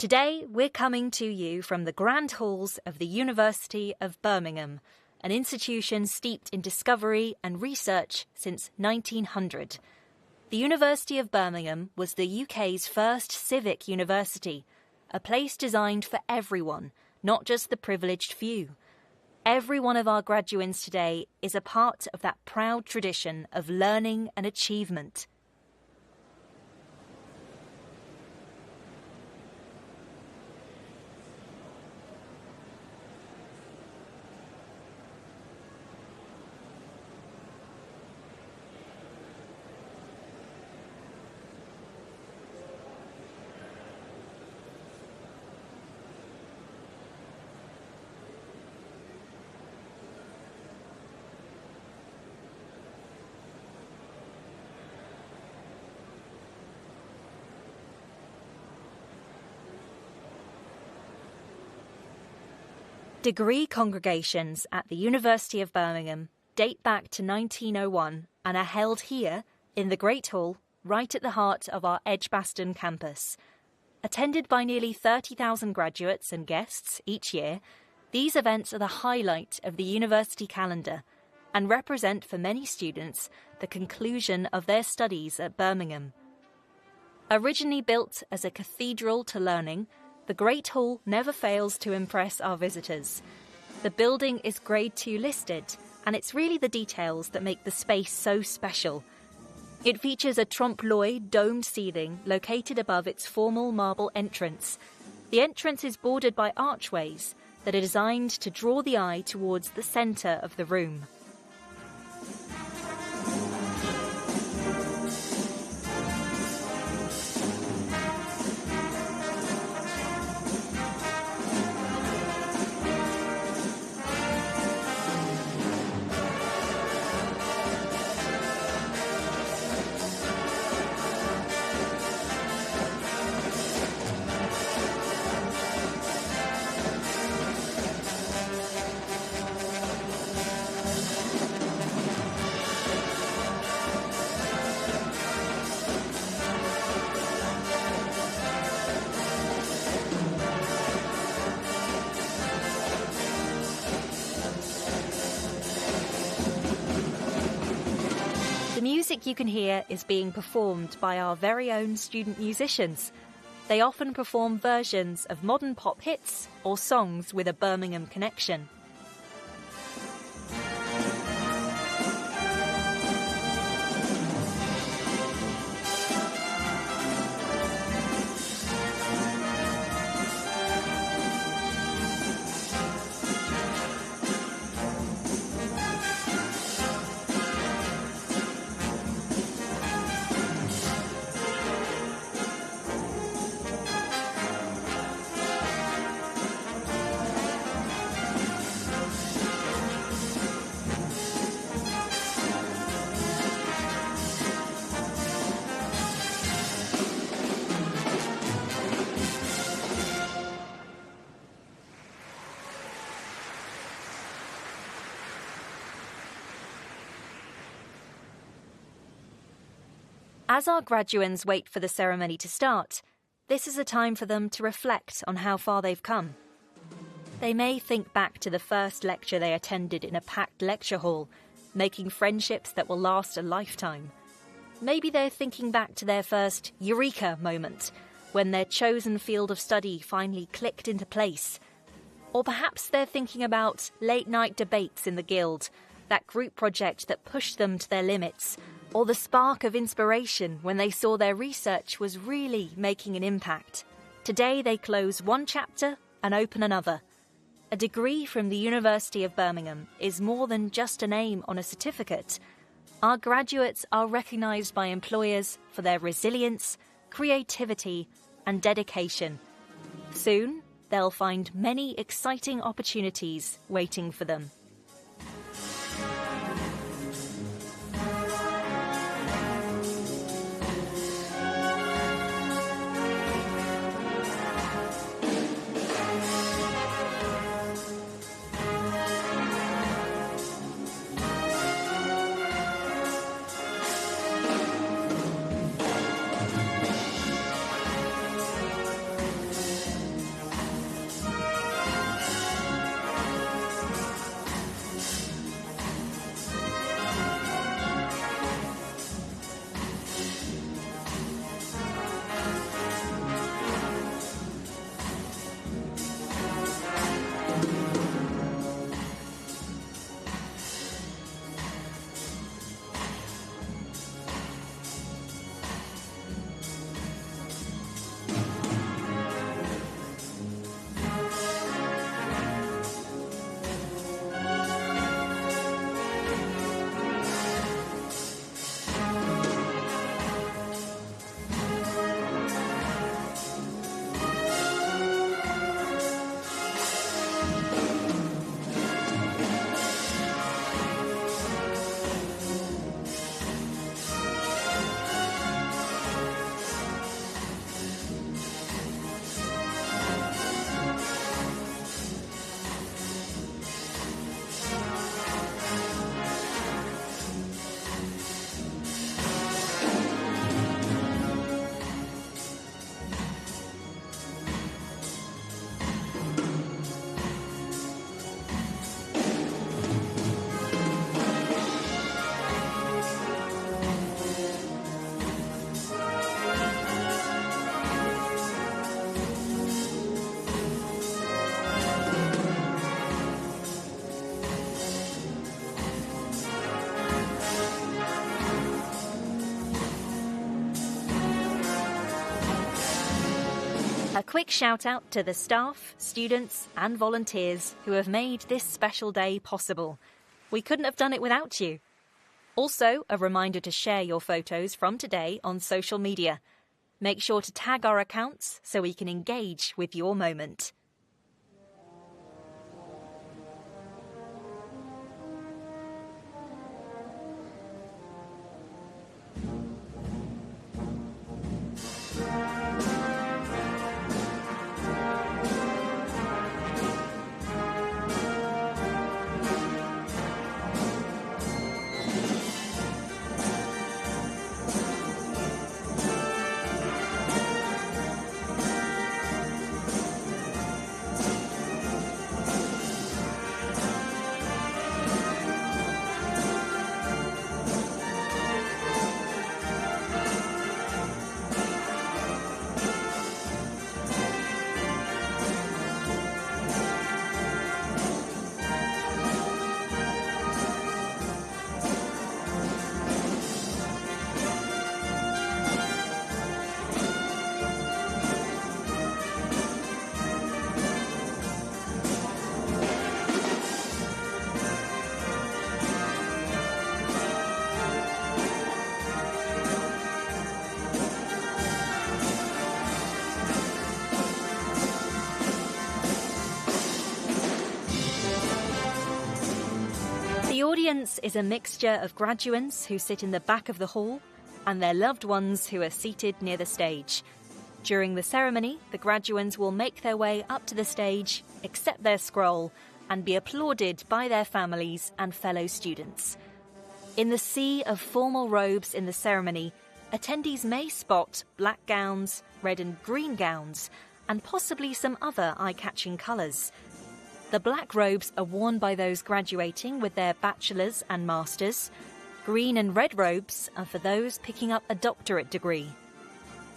Today, we're coming to you from the grand halls of the University of Birmingham, an institution steeped in discovery and research since 1900. The University of Birmingham was the UK's first civic university, a place designed for everyone, not just the privileged few. Every one of our graduands today is a part of that proud tradition of learning and achievement. Degree congregations at the University of Birmingham date back to 1901 and are held here in the Great Hall, right at the heart of our Edgbaston campus. Attended by nearly 30,000 graduates and guests each year, these events are the highlight of the university calendar and represent for many students the conclusion of their studies at Birmingham. Originally built as a cathedral to learning, the Great Hall never fails to impress our visitors. The building is Grade 2 listed, and it's really the details that make the space so special. It features a trompe-l'oeil domed ceiling located above its formal marble entrance. The entrance is bordered by archways that are designed to draw the eye towards the centre of the room. The music you can hear is being performed by our very own student musicians. They often perform versions of modern pop hits or songs with a Birmingham connection. As our graduands wait for the ceremony to start, this is a time for them to reflect on how far they've come. They may think back to the first lecture they attended in a packed lecture hall, making friendships that will last a lifetime. Maybe they're thinking back to their first eureka moment, when their chosen field of study finally clicked into place. Or perhaps they're thinking about late-night debates in the Guild, that group project that pushed them to their limits, or the spark of inspiration when they saw their research was really making an impact. Today they close one chapter and open another. A degree from the University of Birmingham is more than just a name on a certificate. Our graduates are recognised by employers for their resilience, creativity and dedication. Soon, they'll find many exciting opportunities waiting for them. A quick shout out to the staff, students, and volunteers who have made this special day possible. We couldn't have done it without you. Also, a reminder to share your photos from today on social media. Make sure to tag our accounts so we can engage with your moment. The audience is a mixture of graduands who sit in the back of the hall and their loved ones who are seated near the stage. During the ceremony, the graduands will make their way up to the stage, accept their scroll, and be applauded by their families and fellow students. In the sea of formal robes in the ceremony, attendees may spot black gowns, red and green gowns, and possibly some other eye-catching colours. The black robes are worn by those graduating with their bachelor's and master's. Green and red robes are for those picking up a doctorate degree.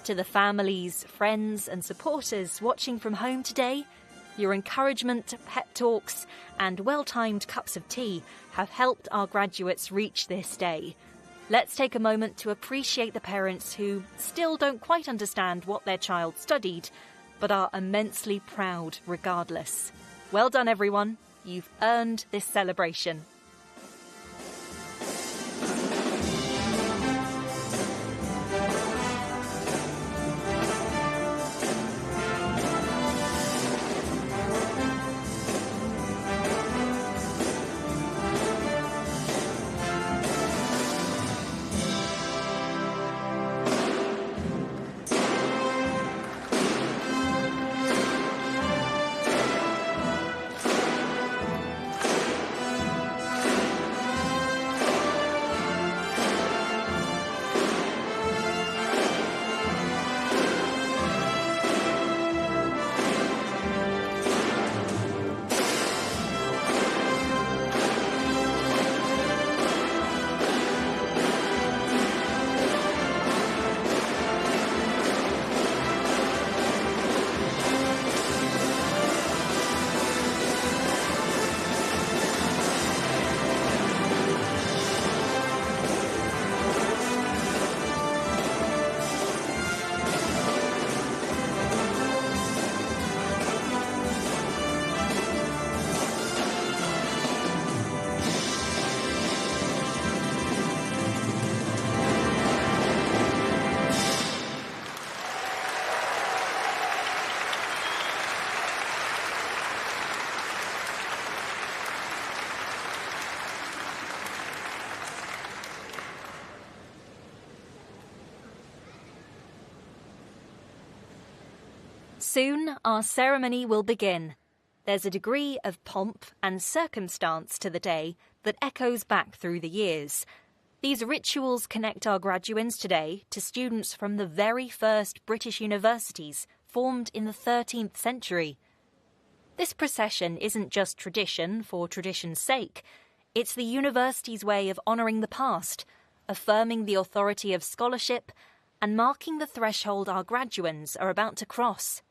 To the families, friends and supporters watching from home today, your encouragement, pep talks and well-timed cups of tea have helped our graduates reach this day. Let's take a moment to appreciate the parents who still don't quite understand what their child studied, but are immensely proud regardless. Well done, everyone. You've earned this celebration. Soon our ceremony will begin. There's a degree of pomp and circumstance to the day that echoes back through the years. These rituals connect our graduands today to students from the very first British universities formed in the 13th century. This procession isn't just tradition for tradition's sake. It's the university's way of honouring the past, affirming the authority of scholarship, and marking the threshold our graduands are about to cross.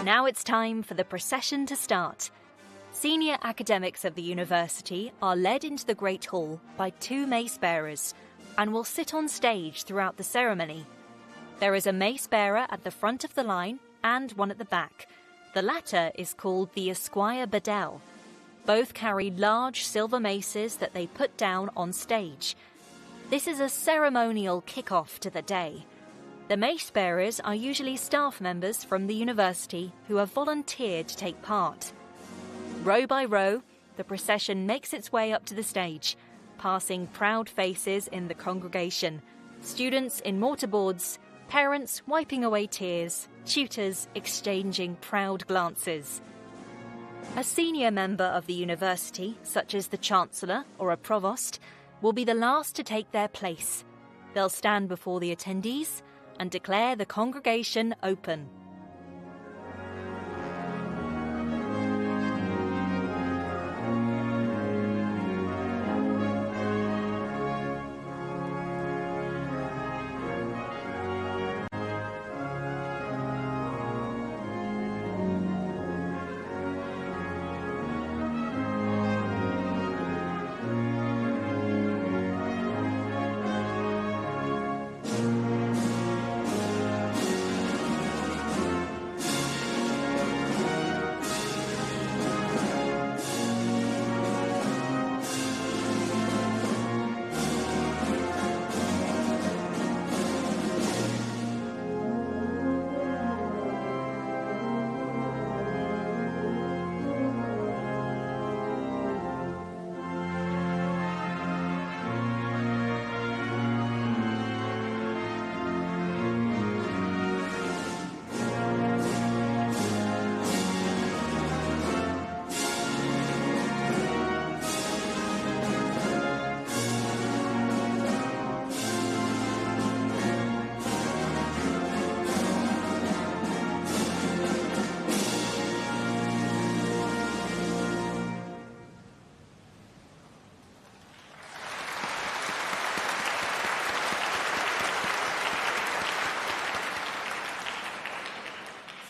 Now it's time for the procession to start. Senior academics of the university are led into the Great Hall by 2 mace bearers and will sit on stage throughout the ceremony. There is a mace bearer at the front of the line and one at the back. The latter is called the Esquire Bedell. Both carry large silver maces that they put down on stage. This is a ceremonial kick-off to the day. The mace bearers are usually staff members from the university who have volunteered to take part. Row by row, the procession makes its way up to the stage, passing proud faces in the congregation, students in mortarboards, parents wiping away tears, tutors exchanging proud glances. A senior member of the university, such as the Chancellor or a Provost, will be the last to take their place. They'll stand before the attendees and declare the congregation open.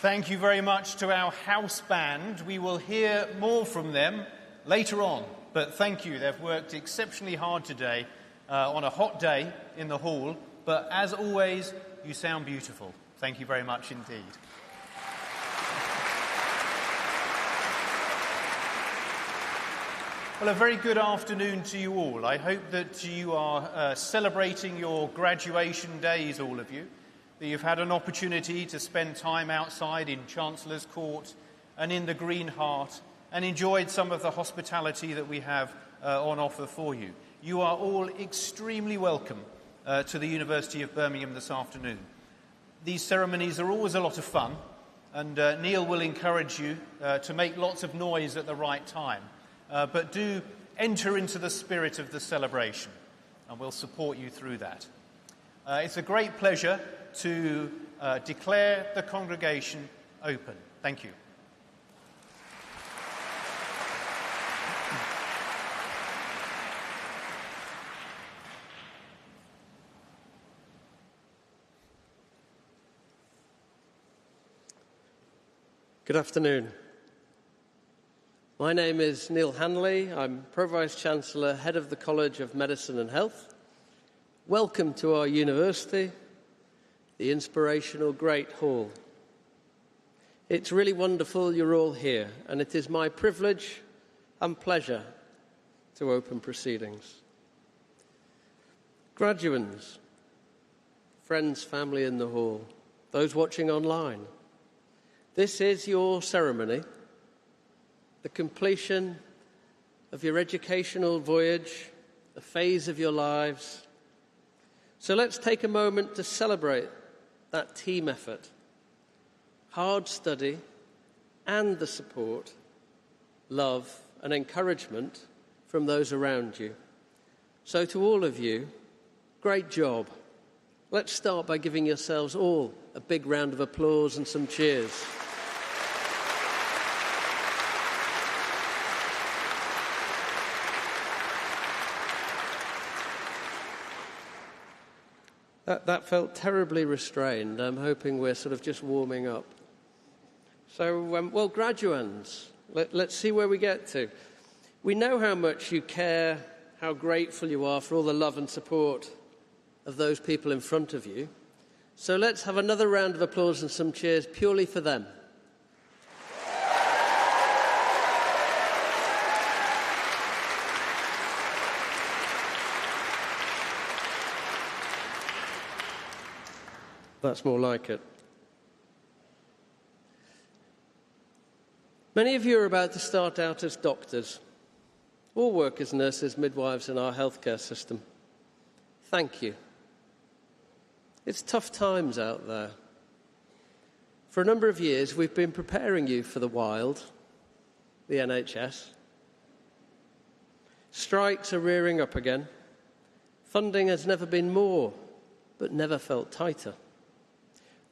Thank you very much to our house band. We will hear more from them later on, but thank you. They've worked exceptionally hard today on a hot day in the hall, but as always, you sound beautiful. Thank you very much indeed. Well, a very good afternoon to you all. I hope that you are celebrating your graduation days, all of you, that you've had an opportunity to spend time outside in Chancellor's Court and in the Green Heart and enjoyed some of the hospitality that we have on offer for you. You are all extremely welcome to the University of Birmingham this afternoon. These ceremonies are always a lot of fun, and Neil will encourage you to make lots of noise at the right time. But do enter into the spirit of the celebration, and we'll support you through that. It's a great pleasure to declare the congregation open. Thank you. Good afternoon. My name is Neil Hanley. I'm Pro-Vice-Chancellor, Head of the College of Medicine and Health. Welcome to our university, the inspirational Great Hall. It's really wonderful you're all here, and it is my privilege and pleasure to open proceedings. Graduands, friends, family in the hall, those watching online, this is your ceremony, the completion of your educational voyage, the phase of your lives. So let's take a moment to celebrate that team effort, hard study, and the support, love, and encouragement from those around you. So to all of you, great job. Let's start by giving yourselves all a big round of applause and some cheers. That felt terribly restrained. I'm hoping we're sort of just warming up. So, well, graduands, let's see where we get to. We know how much you care, how grateful you are for all the love and support of those people in front of you. So let's have another round of applause and some cheers purely for them. That's more like it. Many of you are about to start out as doctors, or work as nurses, midwives in our healthcare system. Thank you. It's tough times out there. For a number of years, we've been preparing you for the wild, the NHS. Strikes are rearing up again. Funding has never been more, but never felt tighter.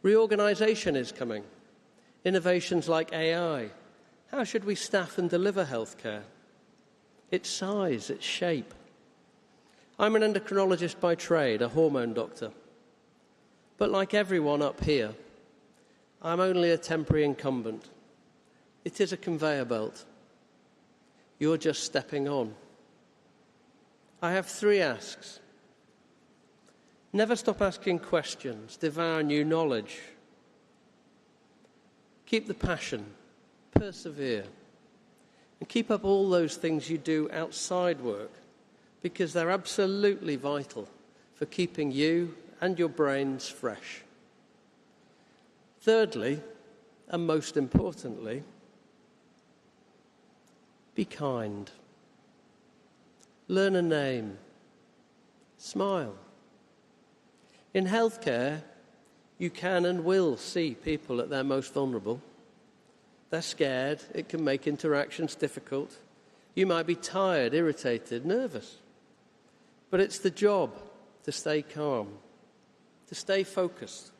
Reorganisation is coming. Innovations like AI. How should we staff and deliver healthcare? Its size, its shape. I'm an endocrinologist by trade, a hormone doctor. But like everyone up here, I'm only a temporary incumbent. It is a conveyor belt. You're just stepping on. I have 3 asks. Never stop asking questions. Devour new knowledge. Keep the passion. Persevere. And keep up all those things you do outside work, because they're absolutely vital for keeping you and your brains fresh. Thirdly, and most importantly, be kind. Learn a name. Smile. In healthcare, you can and will see people at their most vulnerable. They're scared. It can make interactions difficult. You might be tired, irritated, nervous. But it's the job to stay calm, to stay focused,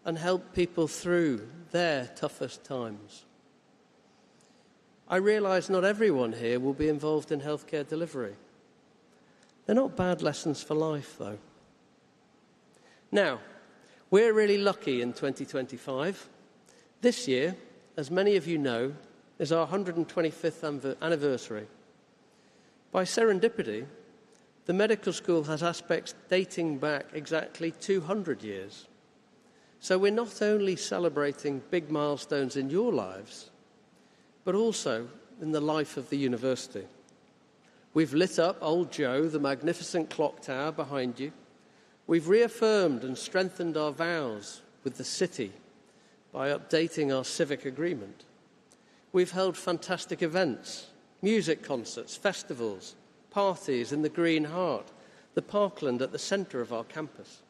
and help people through their toughest times. I realise not everyone here will be involved in healthcare delivery. They're not bad lessons for life, though. Now, we're really lucky in 2025. This year, as many of you know, is our 125th anniversary. By serendipity, the medical school has aspects dating back exactly 200 years. So we're not only celebrating big milestones in your lives, but also in the life of the university. We've lit up Old Joe, the magnificent clock tower behind you. We've reaffirmed and strengthened our vows with the city by updating our civic agreement. We've held fantastic events, music concerts, festivals, parties in the Green Heart, the parkland at the centre of our campus.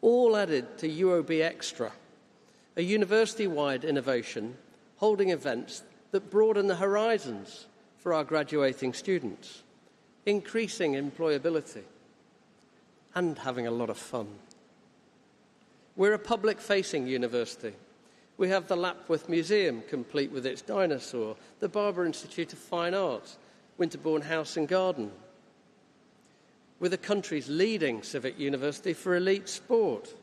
All added to UOB Extra, a university-wide innovation holding events that broaden the horizons for our graduating students, increasing employability, and having a lot of fun. We're a public-facing university. We have the Lapworth Museum, complete with its dinosaur, the Barber Institute of Fine Arts, Winterbourne House and Garden. We're the country's leading civic university for elite sport.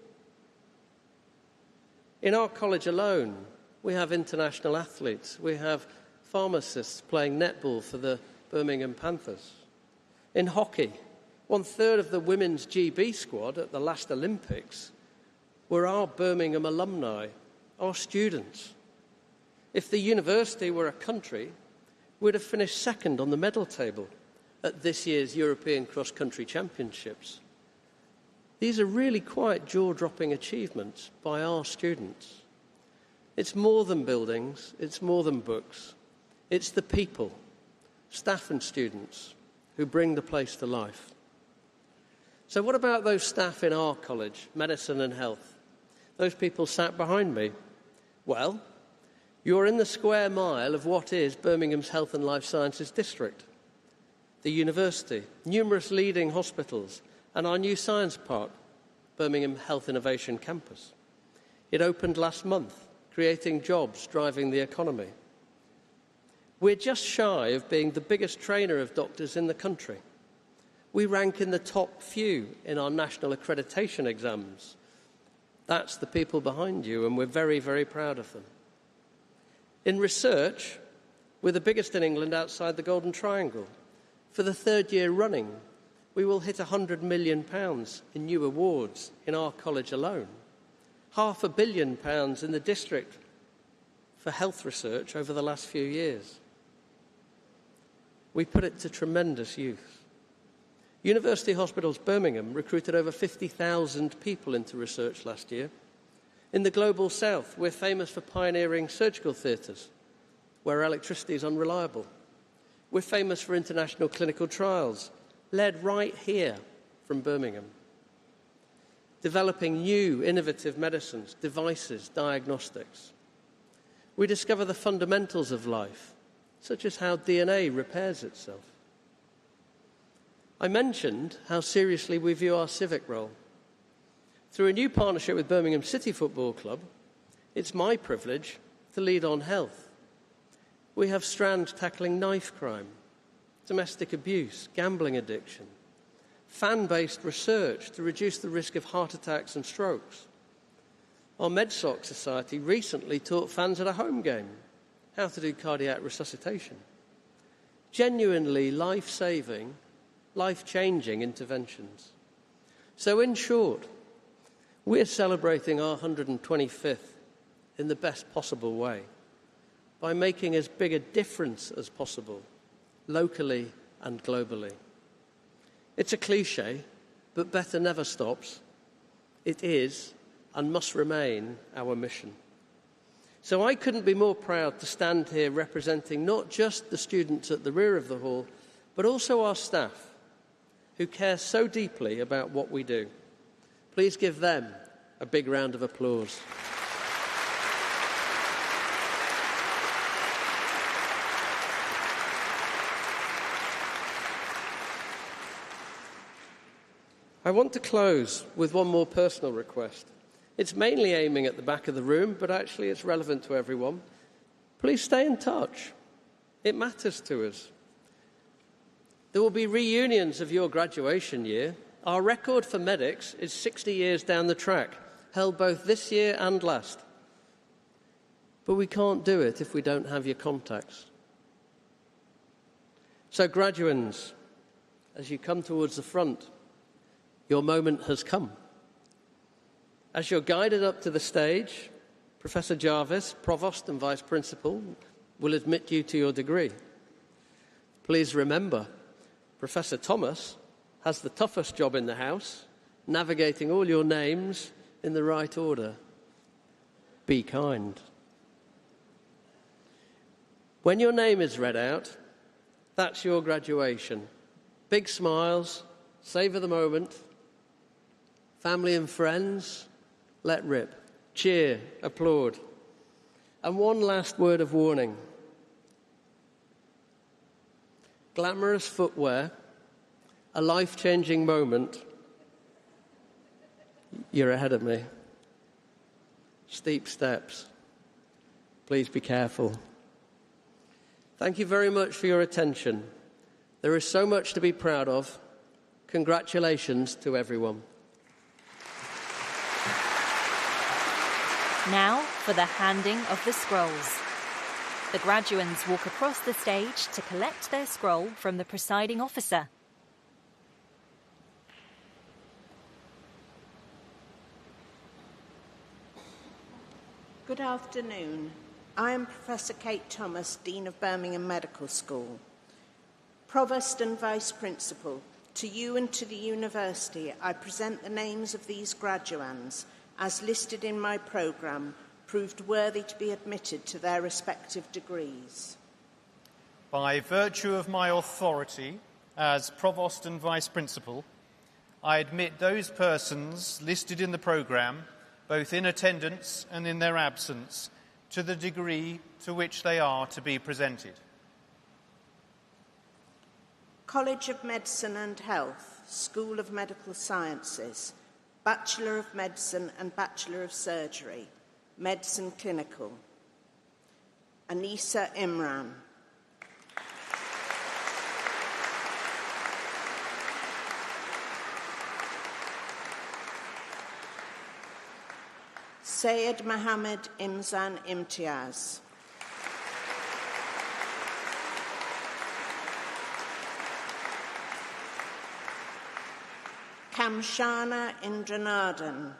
In our college alone, we have international athletes. We have pharmacists playing netball for the Birmingham Panthers. In hockey, 1/3 of the women's GB squad at the last Olympics were our Birmingham alumni, our students. If the university were a country, we'd have finished second on the medal table at this year's European Cross-Country Championships. These are really quite jaw-dropping achievements by our students. It's more than buildings, it's more than books. It's the people, staff and students, who bring the place to life. So what about those staff in our college, medicine and health? Those people sat behind me. Well, you're in the square mile of what is Birmingham's Health and Life Sciences District, the university, numerous leading hospitals, and our new science park, Birmingham Health Innovation Campus. It opened last month, creating jobs, driving the economy. We're just shy of being the biggest trainer of doctors in the country. We rank in the top few in our national accreditation exams. That's the people behind you, and we're very, very proud of them. In research, we're the biggest in England outside the Golden Triangle. For the third year running, we will hit £100 million in new awards in our college alone. £500 million in the district for health research over the last few years. We put it to tremendous use. University Hospitals Birmingham recruited over 50,000 people into research last year. In the Global South, we're famous for pioneering surgical theatres, where electricity is unreliable. We're famous for international clinical trials, led right here from Birmingham. Developing new innovative medicines, devices, diagnostics. We discover the fundamentals of life, such as how DNA repairs itself. I mentioned how seriously we view our civic role. Through a new partnership with Birmingham City Football Club, it's my privilege to lead on health. We have strands tackling knife crime, domestic abuse, gambling addiction, fan-based research to reduce the risk of heart attacks and strokes. Our MedSoc Society recently taught fans at a home game how to do cardiac resuscitation. Genuinely life-saving, life-changing interventions. So in short, we're celebrating our 125th in the best possible way by making as big a difference as possible, locally and globally. It's a cliche, but better never stops. It is and must remain our mission. So I couldn't be more proud to stand here representing not just the students at the rear of the hall, but also our staff, who care so deeply about what we do. Please give them a big round of applause. I want to close with one more personal request. It's mainly aiming at the back of the room, but actually it's relevant to everyone. Please stay in touch. It matters to us. There will be reunions of your graduation year. Our record for medics is 60 years down the track, held both this year and last. But we can't do it if we don't have your contacts. So graduands, as you come towards the front, your moment has come. As you're guided up to the stage, Professor Jarvis, Provost and Vice Principal, will admit you to your degree. Please remember, Professor Thomas has the toughest job in the house, navigating all your names in the right order. Be kind. When your name is read out, that's your graduation. Big smiles, savour the moment. Family and friends, let rip. Cheer, applaud. And one last word of warning. Glamorous footwear, a life-changing moment. You're ahead of me. Steep steps. Please be careful. Thank you very much for your attention. There is so much to be proud of. Congratulations to everyone. Now for the handing of the scrolls. The graduands walk across the stage to collect their scroll from the presiding officer. Good afternoon. I am Professor Kate Thomas, Dean of Birmingham Medical School. Provost and Vice Principal, to you and to the University, I present the names of these graduands, as listed in my programme, proved worthy to be admitted to their respective degrees. By virtue of my authority as Provost and Vice Principal, I admit those persons listed in the programme, both in attendance and in their absence, to the degree to which they are to be presented. College of Medicine and Health, School of Medical Sciences, Bachelor of Medicine and Bachelor of Surgery, Medicine Clinical. Anisa Imran. Syed Mohammed Imzan Imtiaz. Kamshana Indranardan.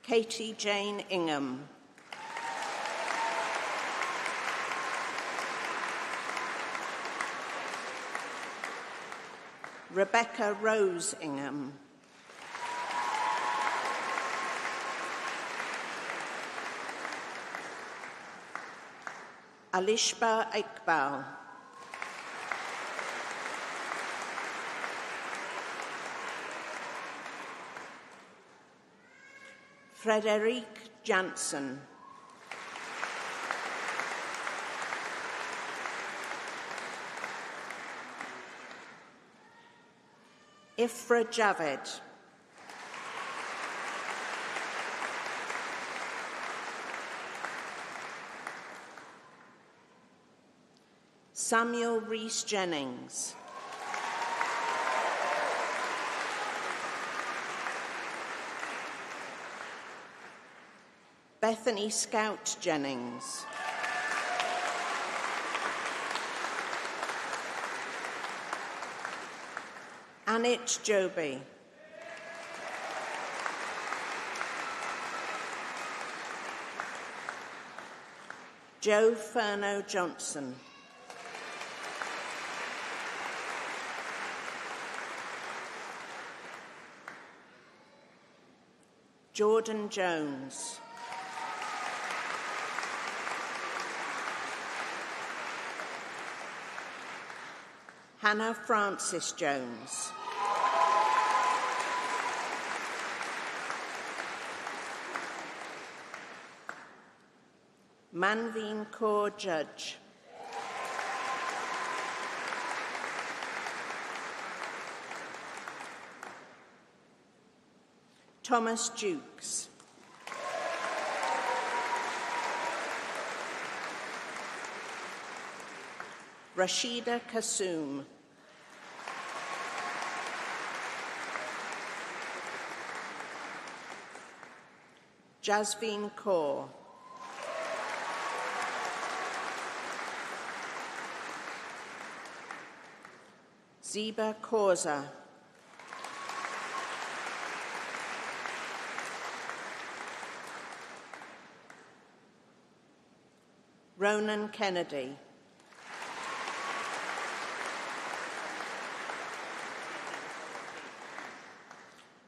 Katie Jane Ingham. Rebecca Rose Ingham. Alishba Iqbal. Frederique Janssen. Ifra Javed. Samuel Rees Jennings. Bethany Scout Jennings. Anit Joby. Joe Furno Johnson. Jordan Jones. Hannah Francis Jones. Manveen Kaur Judge. Thomas Jukes. Rashida Kassoum. Jasveen Kaur. Ziba Kauza. Ronan Kennedy.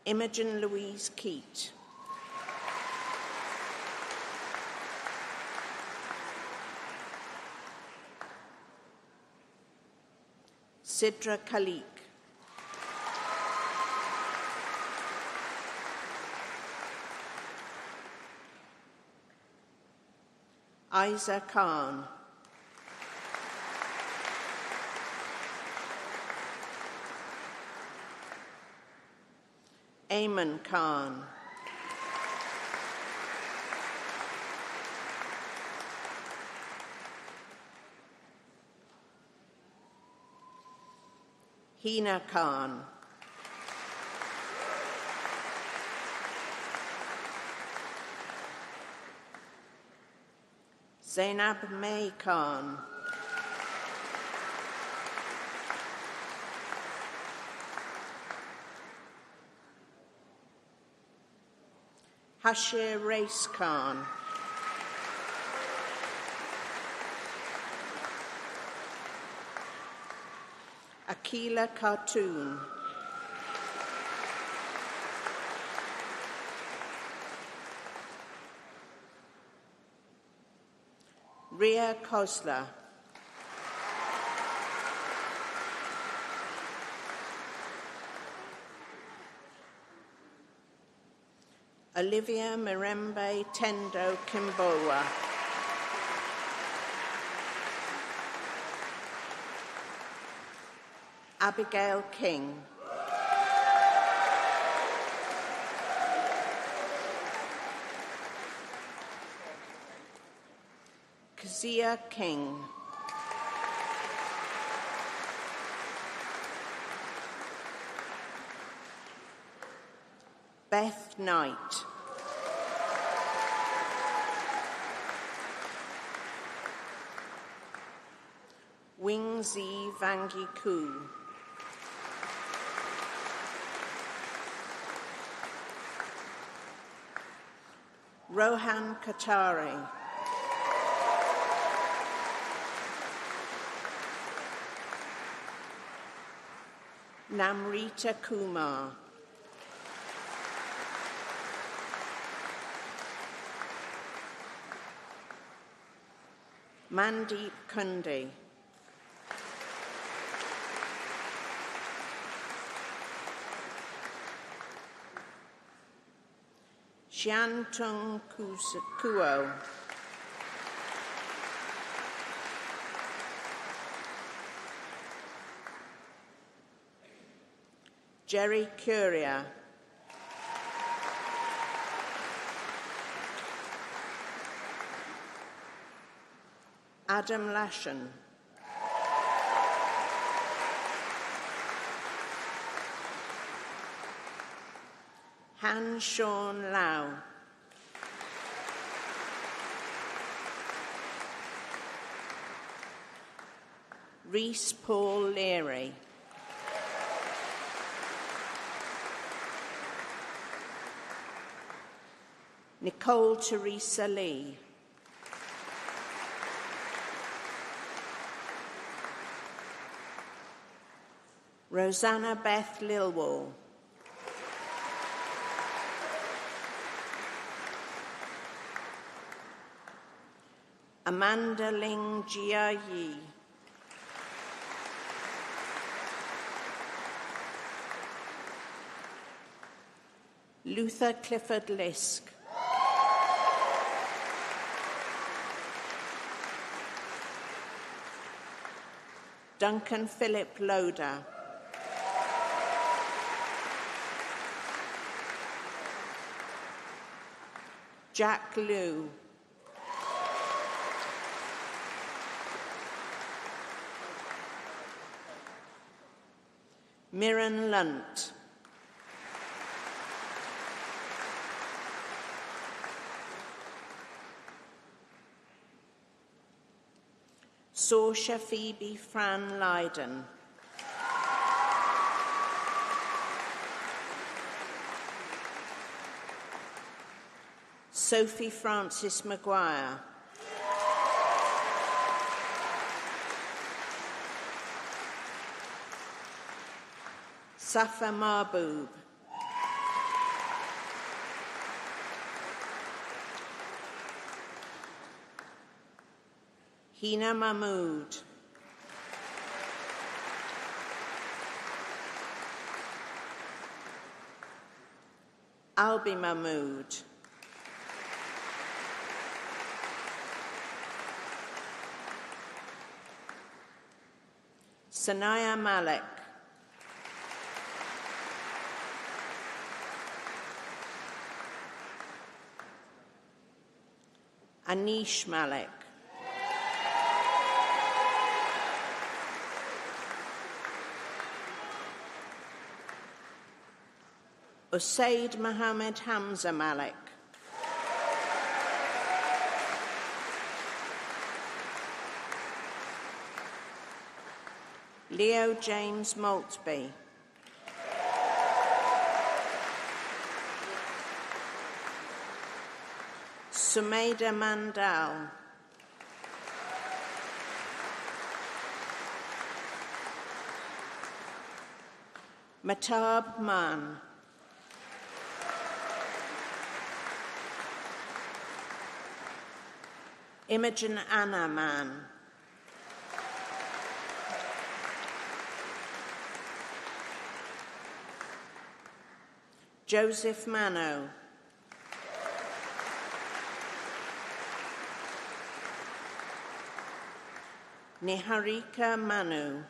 Imogen Louise Keat. Sidra Khalik. Isa Khan. Ayman Khan. Hina Khan. Zainab May Khan. Hashir Race Khan. Akila Khartoum. Ria Khosla. Olivia Mirembe Tendo Kimbowa. Abigail King. Kezia King. Beth Knight. Wing Zi Vangi Ku. Rohan Katari. Namrita Kumar. Mandeep Kundi. Xiantung Kuo. Jerry Curia. Adam Lashen. Han Sean Lau. Rhys Paul Leary. Nicole Teresa Lee. Rosanna Beth Lilwall. Amanda Ling Jia Yi. Luther Clifford Lisk. Duncan Philip Loader. Jack Liu. Mirren Lunt. Saoirse Phoebe Fran Lydon. Sophie Francis Maguire. Safa Mahboob. Hina Mahmood. Albi Mahmood. Sanaya Malik. Anish Malik. Usaid Mohammed Hamza Malik. Leo James Maltby. Sumaida Mandal. Matab Man. Imogen Anna Man. Joseph Mano. Niharika Manu.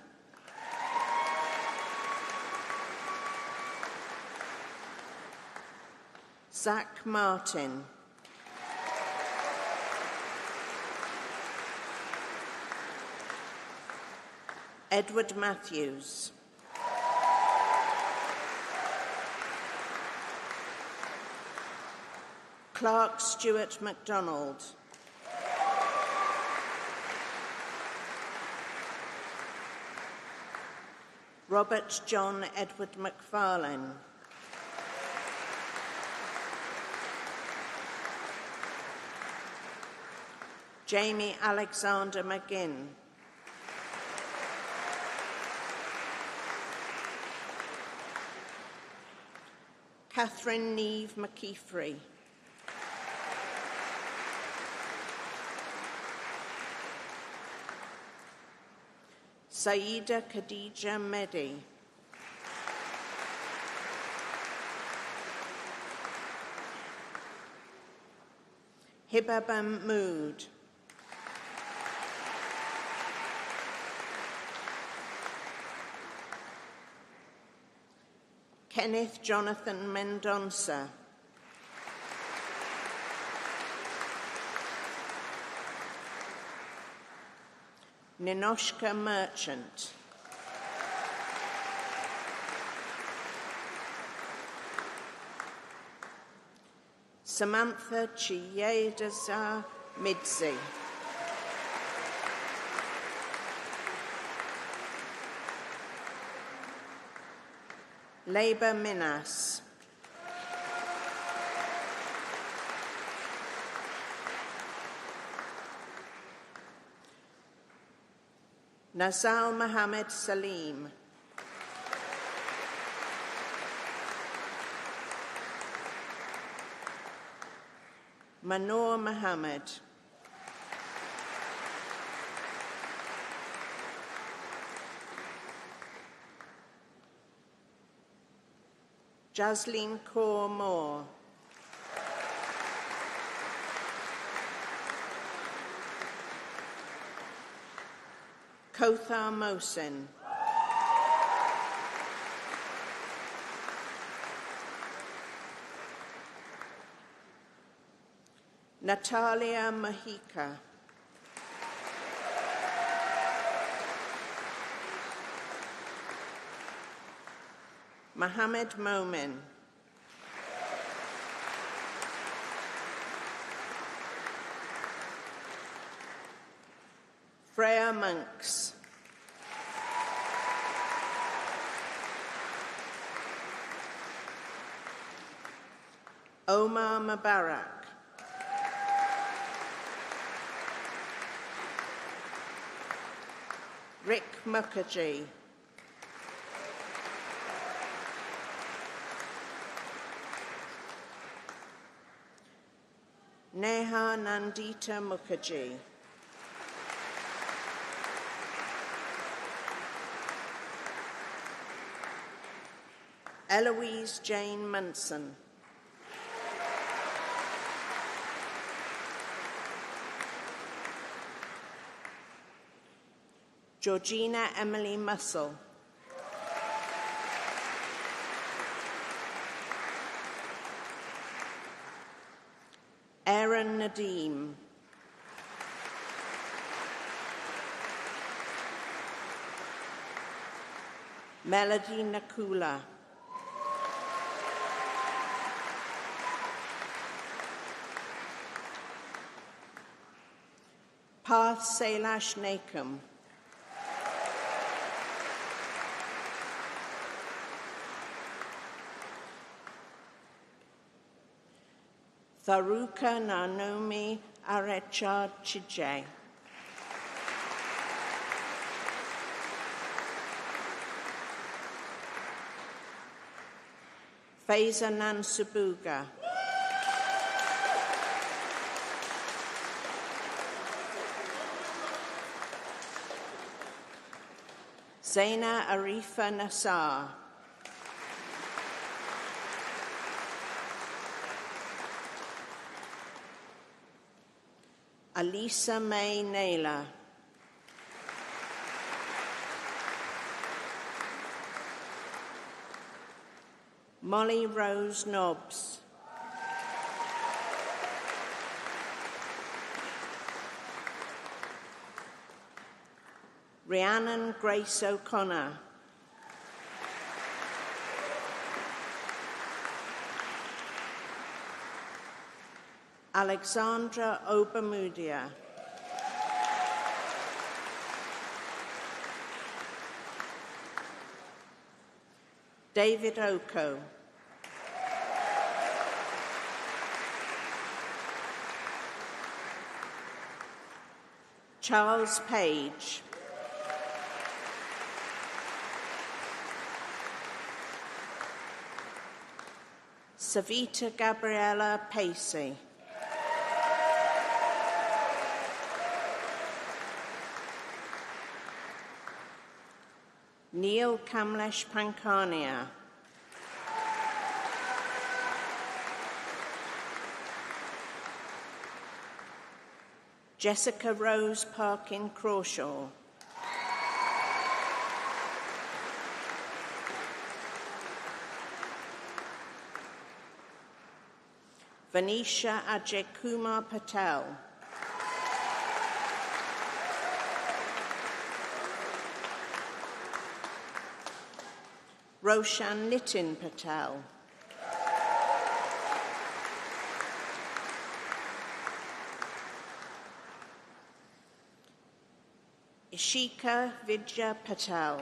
Zach Martin. Edward Matthews. Clark Stewart MacDonald. Robert John Edward McFarlane. Jamie Alexander McGinn. Catherine Neve McKeefrey. Saida Khadija Mehdi. Hiba Mahmood. Kenneth Jonathan Mendonça. Ninoshka Merchant. Samantha Chiedeza Midzi. Labour Minas. Nazal Mohammed Salim. Manor Mohammed. Jasleen Kaur Moore. Kothar Mohsin. Natalia Mahika. Mohammed Momin. Freya Monks. Omar Mubarak. Rick Mukherjee. Neha Nandita Mukherjee. Eloise Jane Munson. Georgina Emily Mussel. Aaron Nadeem. Melody Nakula. Parth Sailash Nakam. Tharuka Nanomi Arecha Chijay. Faiza Nansubuga. Zaina Arifa Nassar. Alisa May Naylor. Molly Rose Nobbs. Rhiannon Grace O'Connor. Alexandra Obermudia. David Oko. Charles Page. Savita Gabriella Pacey. Neil Kamlesh Pankania. Jessica Rose Parkin Crawshaw. Vanisha Ajay Kumar Patel. Roshan Nitin Patel. Ishika Vidya Patel.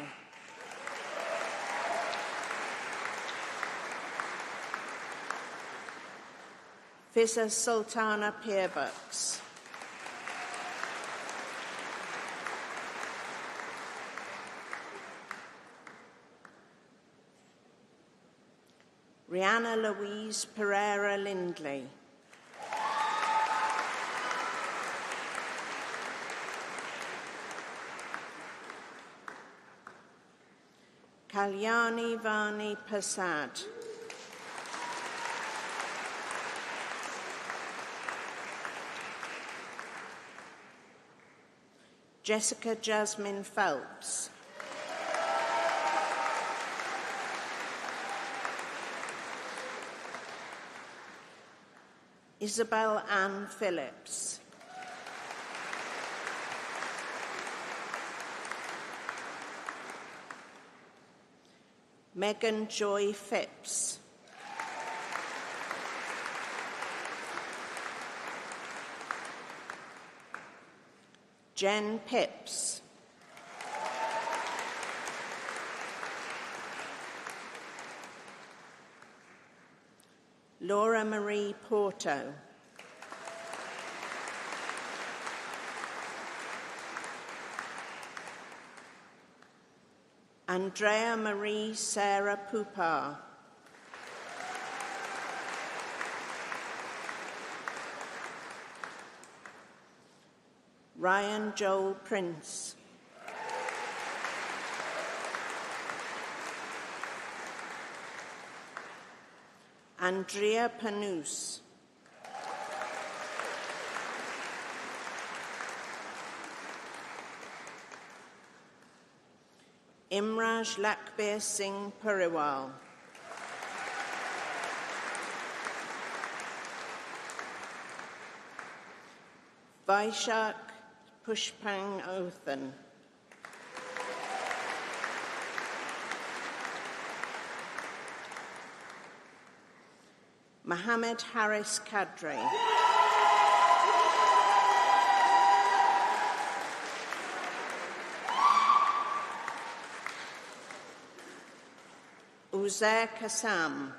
Fizza Sultana Peerbucks. Rihanna Louise Pereira Lindley. Kalyani Vani Prasad. Jessica Jasmine Phelps. Isabel Ann Phillips. Megan Joy Phipps. Jen Pips. Laura Marie Porto. Andrea Marie Sarah Pupar. Ryan Joel Prince. Andrea Panus. Imraj Lakbir Singh Pariwal. Vaishak Pushpang Othan. Mohammed Harris Kadri. Uzair Kassam.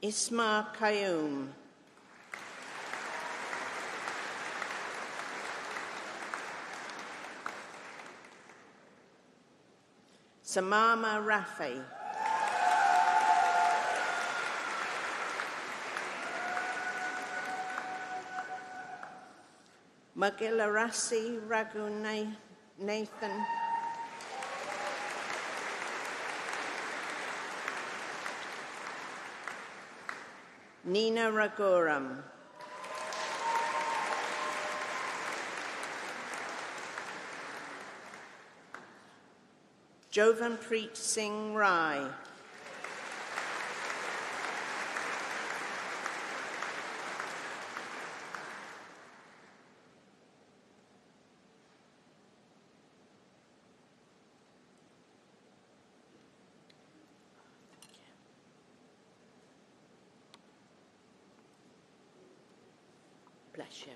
Isma Qayyum. Samama Rafi. Magilarasi Raghunathan. Nina Raghuram. Jovenpreet Singh Rai. Bless you.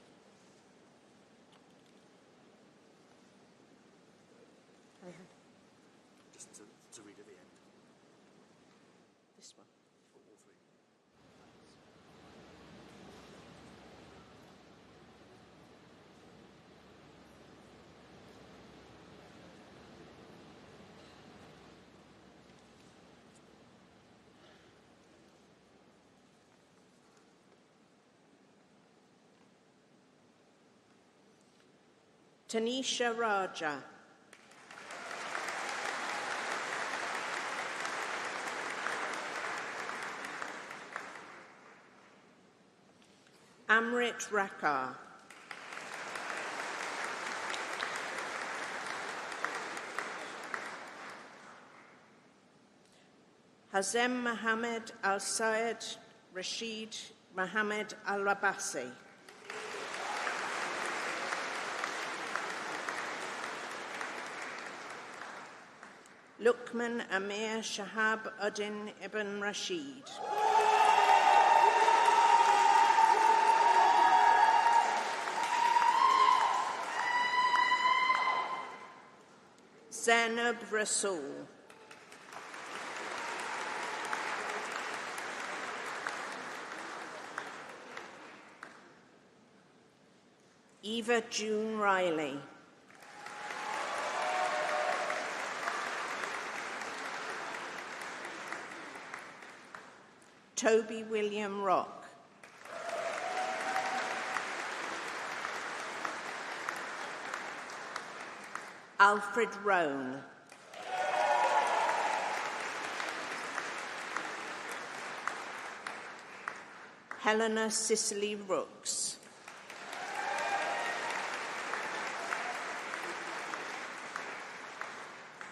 Tanisha Raja. Amrit Rakar. Hazem Mohammed Al-Sayed Rashid Mohammed Al-Rabasi. Lukman Amir Shahab Uddin Ibn Rashid. Zainab Rasool. Eva June Riley. Toby William Rock. Alfred Roan. Helena Cicely Rooks.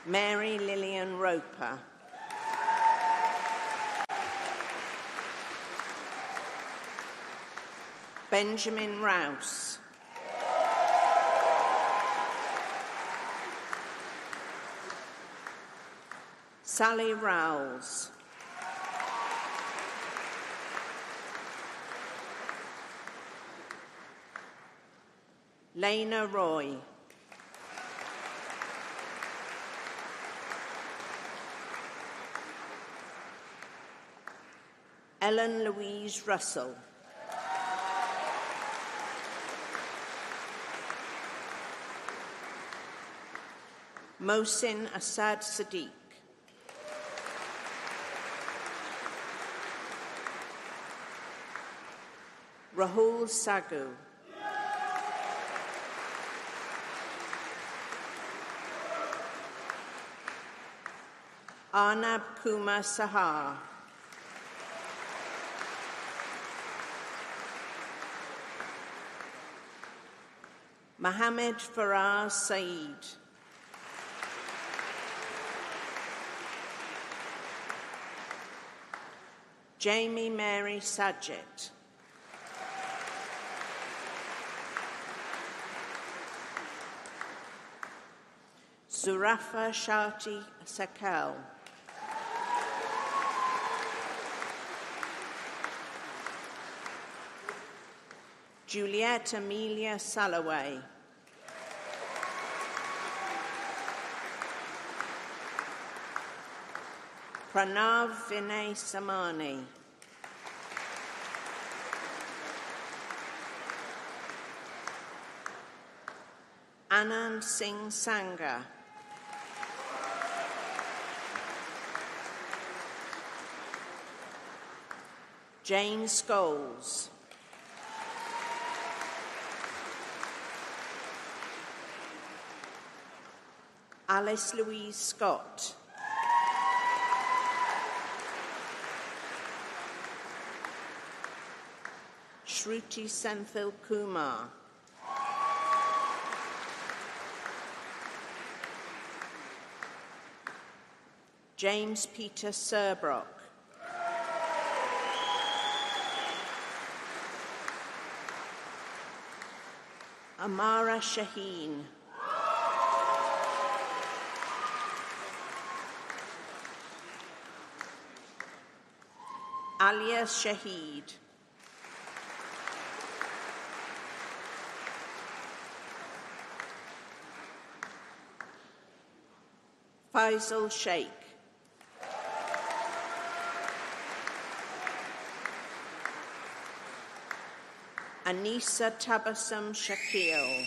Mary Lillian Roper. Benjamin Rouse. Sally Rowles. Lena Roy. Ellen Louise Russell. Mohsin Assad Sadiq. Rahul Sagu. Arnab Kumar Sahar. Mohammed Faraz Saeed. Jamie Mary Sadgett. Zurafa Shati Sakal. Juliette Amelia Salloway. Pranav Vinay Samani. Anand Singh Sangha. Jane Scholes. Alice Louise Scott. Shruti Senthil Kumar. James Peter Serbrock. Amara Shaheen. Alia Shahid. Faisal Sheikh. Anisa Tabassum Shakil.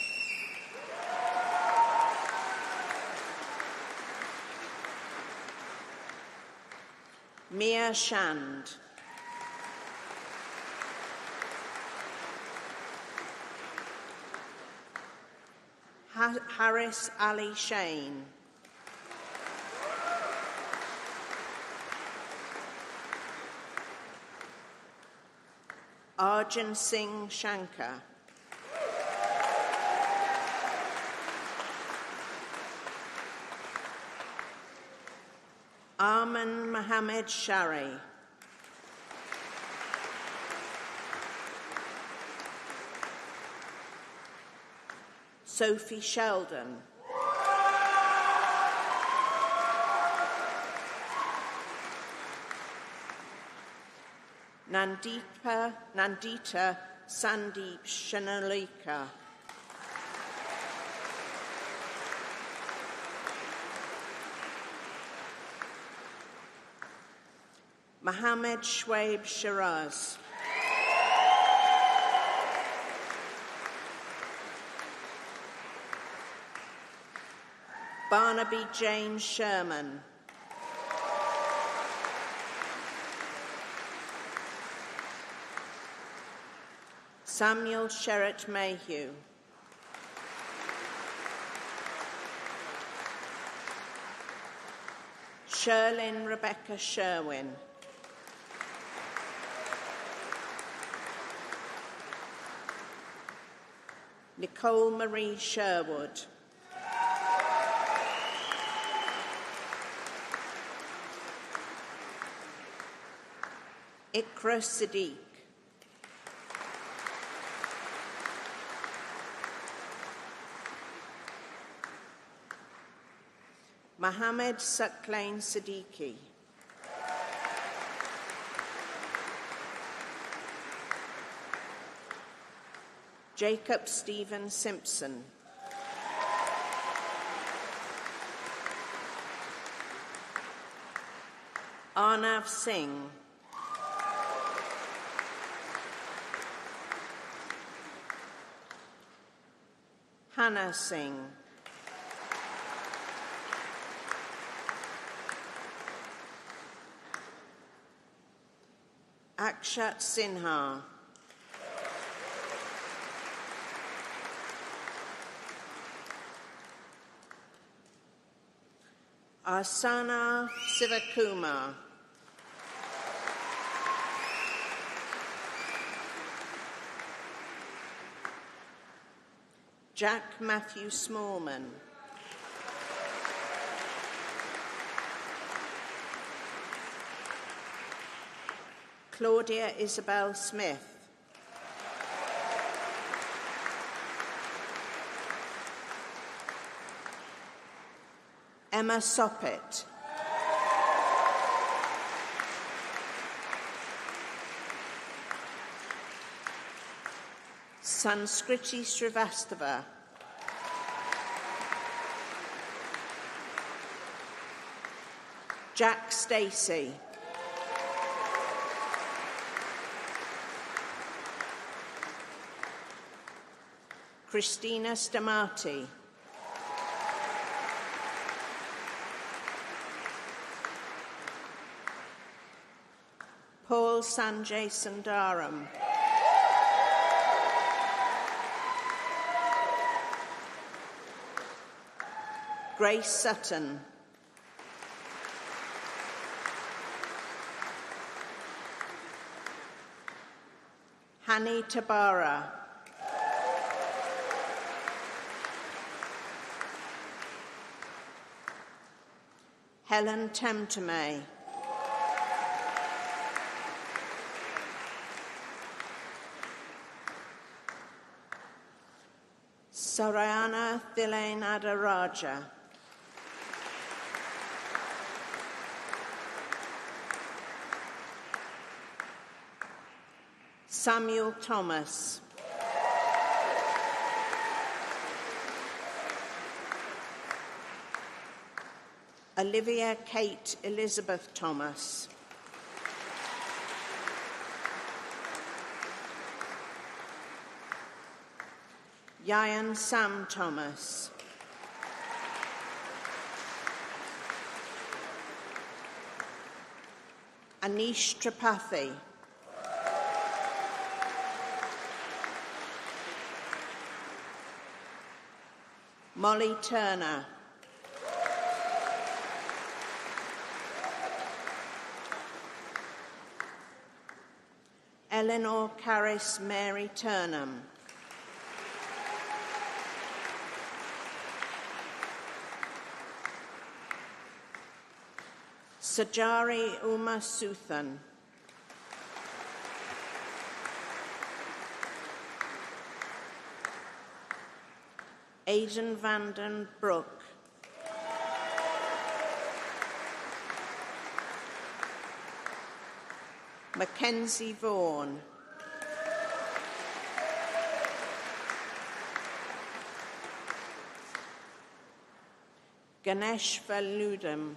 Mia Shand. Harris Ali Shane. Arjun Singh Shankar. Arman Mohammed Shari. Sophie Sheldon. Nandita Sandeep Shanalika. Mohammed Shwaib Shiraz. Barnaby James Sherman. Samuel Sherritt Mayhew. Sherlyn Rebecca Sherwin. Nicole Marie Sherwood. Ikra Siddiq. Mohammed Saklain Siddiqui. Jacob Stephen Simpson. Arnav Singh. Hannah Singh. Akshat Sinha. Asana Sivakumar. Jack Matthew Smallman. Claudia Isabel Smith. Emma Soppet. Sanskriti Srivastava. Jack Stacey. Christina Stamati. Paul Sanjay Sundaram. Grace Sutton. Hani Tabara. Helen Temtame. Sarayana Thilainada Raja. Samuel Thomas. Olivia Kate Elizabeth Thomas. Yayan Sam Thomas. Anish Tripathi. Molly Turner. Eleanor Caris Mary Turnham. Sajari Uma Suthan. Aidan Vanden Broek. Mackenzie Vaughan. Ganesh Valudam.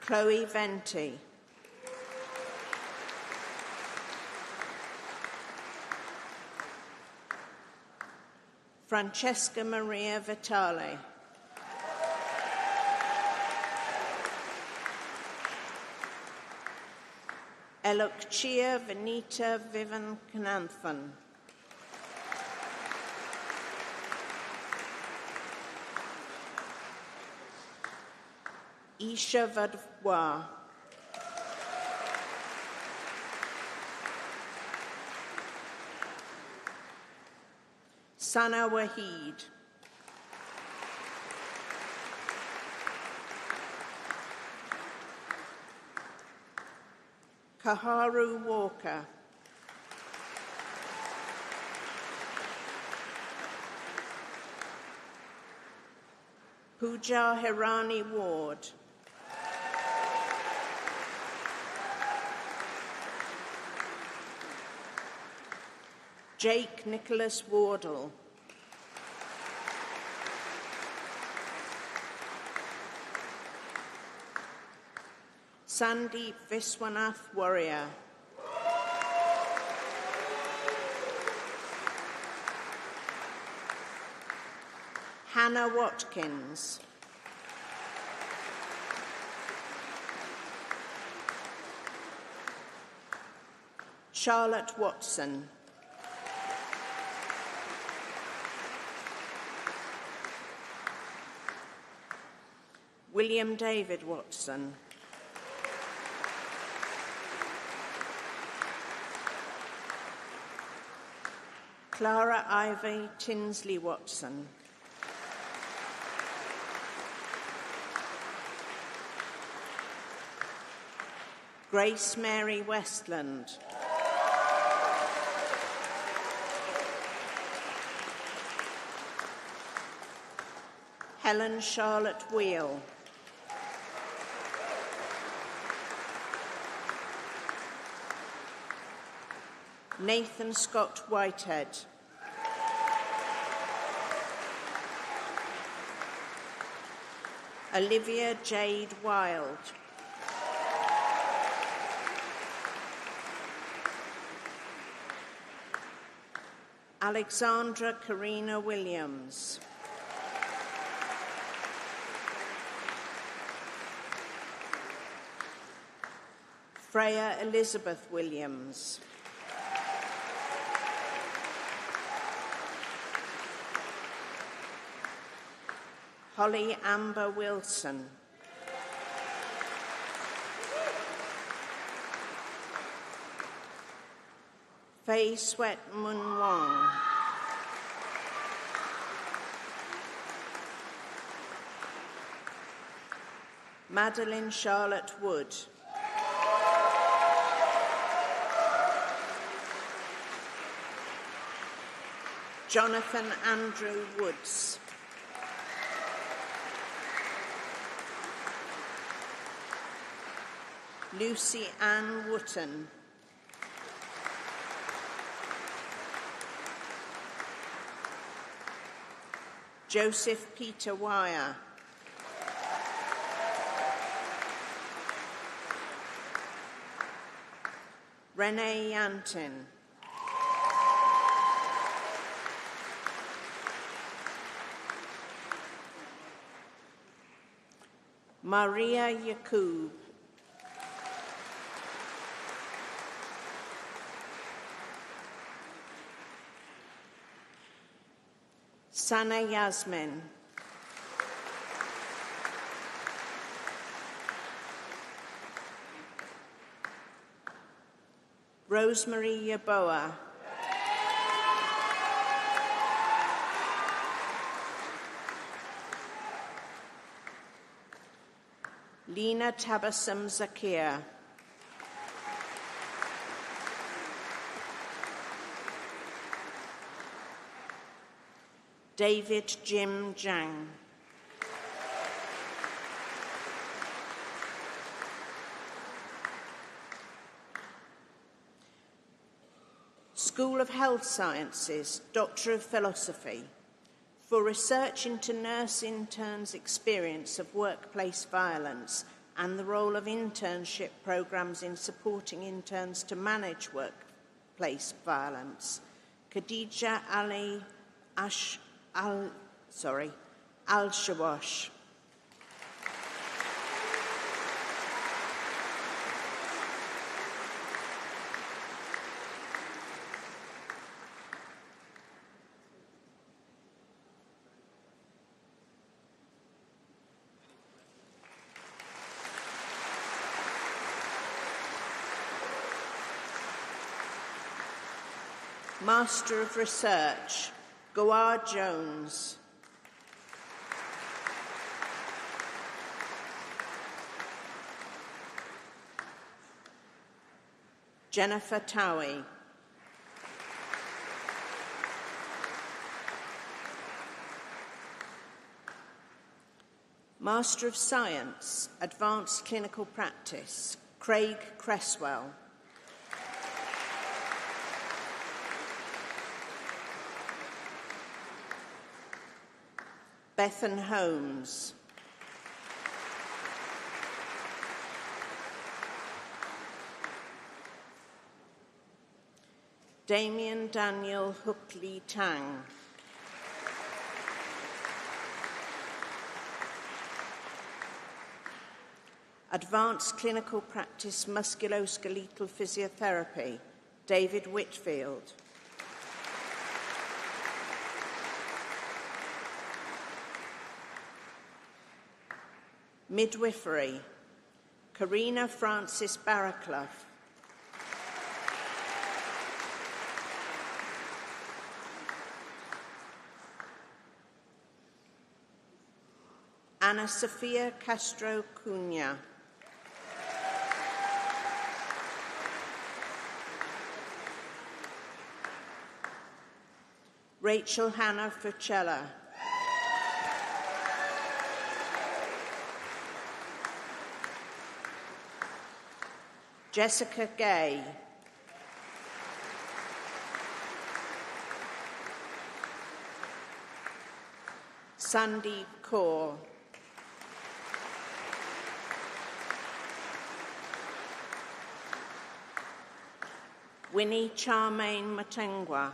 Chloe Venti. Francesca Maria Vitale. Elokchia Venita Vivekananthan. Isha Vadwa. Sana Wahid. Kaharu Walker. Pooja Hirani Ward. Jake Nicholas Wardle. Sandeep Viswanath Warrior. Hannah Watkins. Charlotte Watson. William David Watson. Clara Ivy Tinsley Watson. Grace Mary Westland. Helen Charlotte Wheel. Nathan Scott Whitehead. Olivia Jade Wild. Alexandra Karina Williams. Freya Elizabeth Williams. Holly Amber Wilson. Faye Sweat Mun Wong. Madeline Charlotte Wood. Jonathan Andrew Woods. Lucy Ann Wooten. Joseph Peter Wire. Renee Yantin. Maria Yakub. Sana Yasmin. Rosemary Yaboa. Lena Tabassum Zakia. David Jim Jang. School of Health Sciences, Doctor of Philosophy, for research into nurse interns' experience of workplace violence and the role of internship programs in supporting interns to manage workplace violence, Khadija Ali Al-Shawash. Master of Research, Gawar Jones. Jennifer Towie. Master of Science, Advanced Clinical Practice, Craig Cresswell. Bethan Holmes. Damien Daniel Hookley Tang. Advanced Clinical Practice Musculoskeletal Physiotherapy, David Whitfield. Midwifery, Karina Francis Barraclough. Ana Sofia Castro Cunha. Rachel Hannah Fucella. Jessica Gay. Sandy Kaur. Winnie Charmaine Matengwa.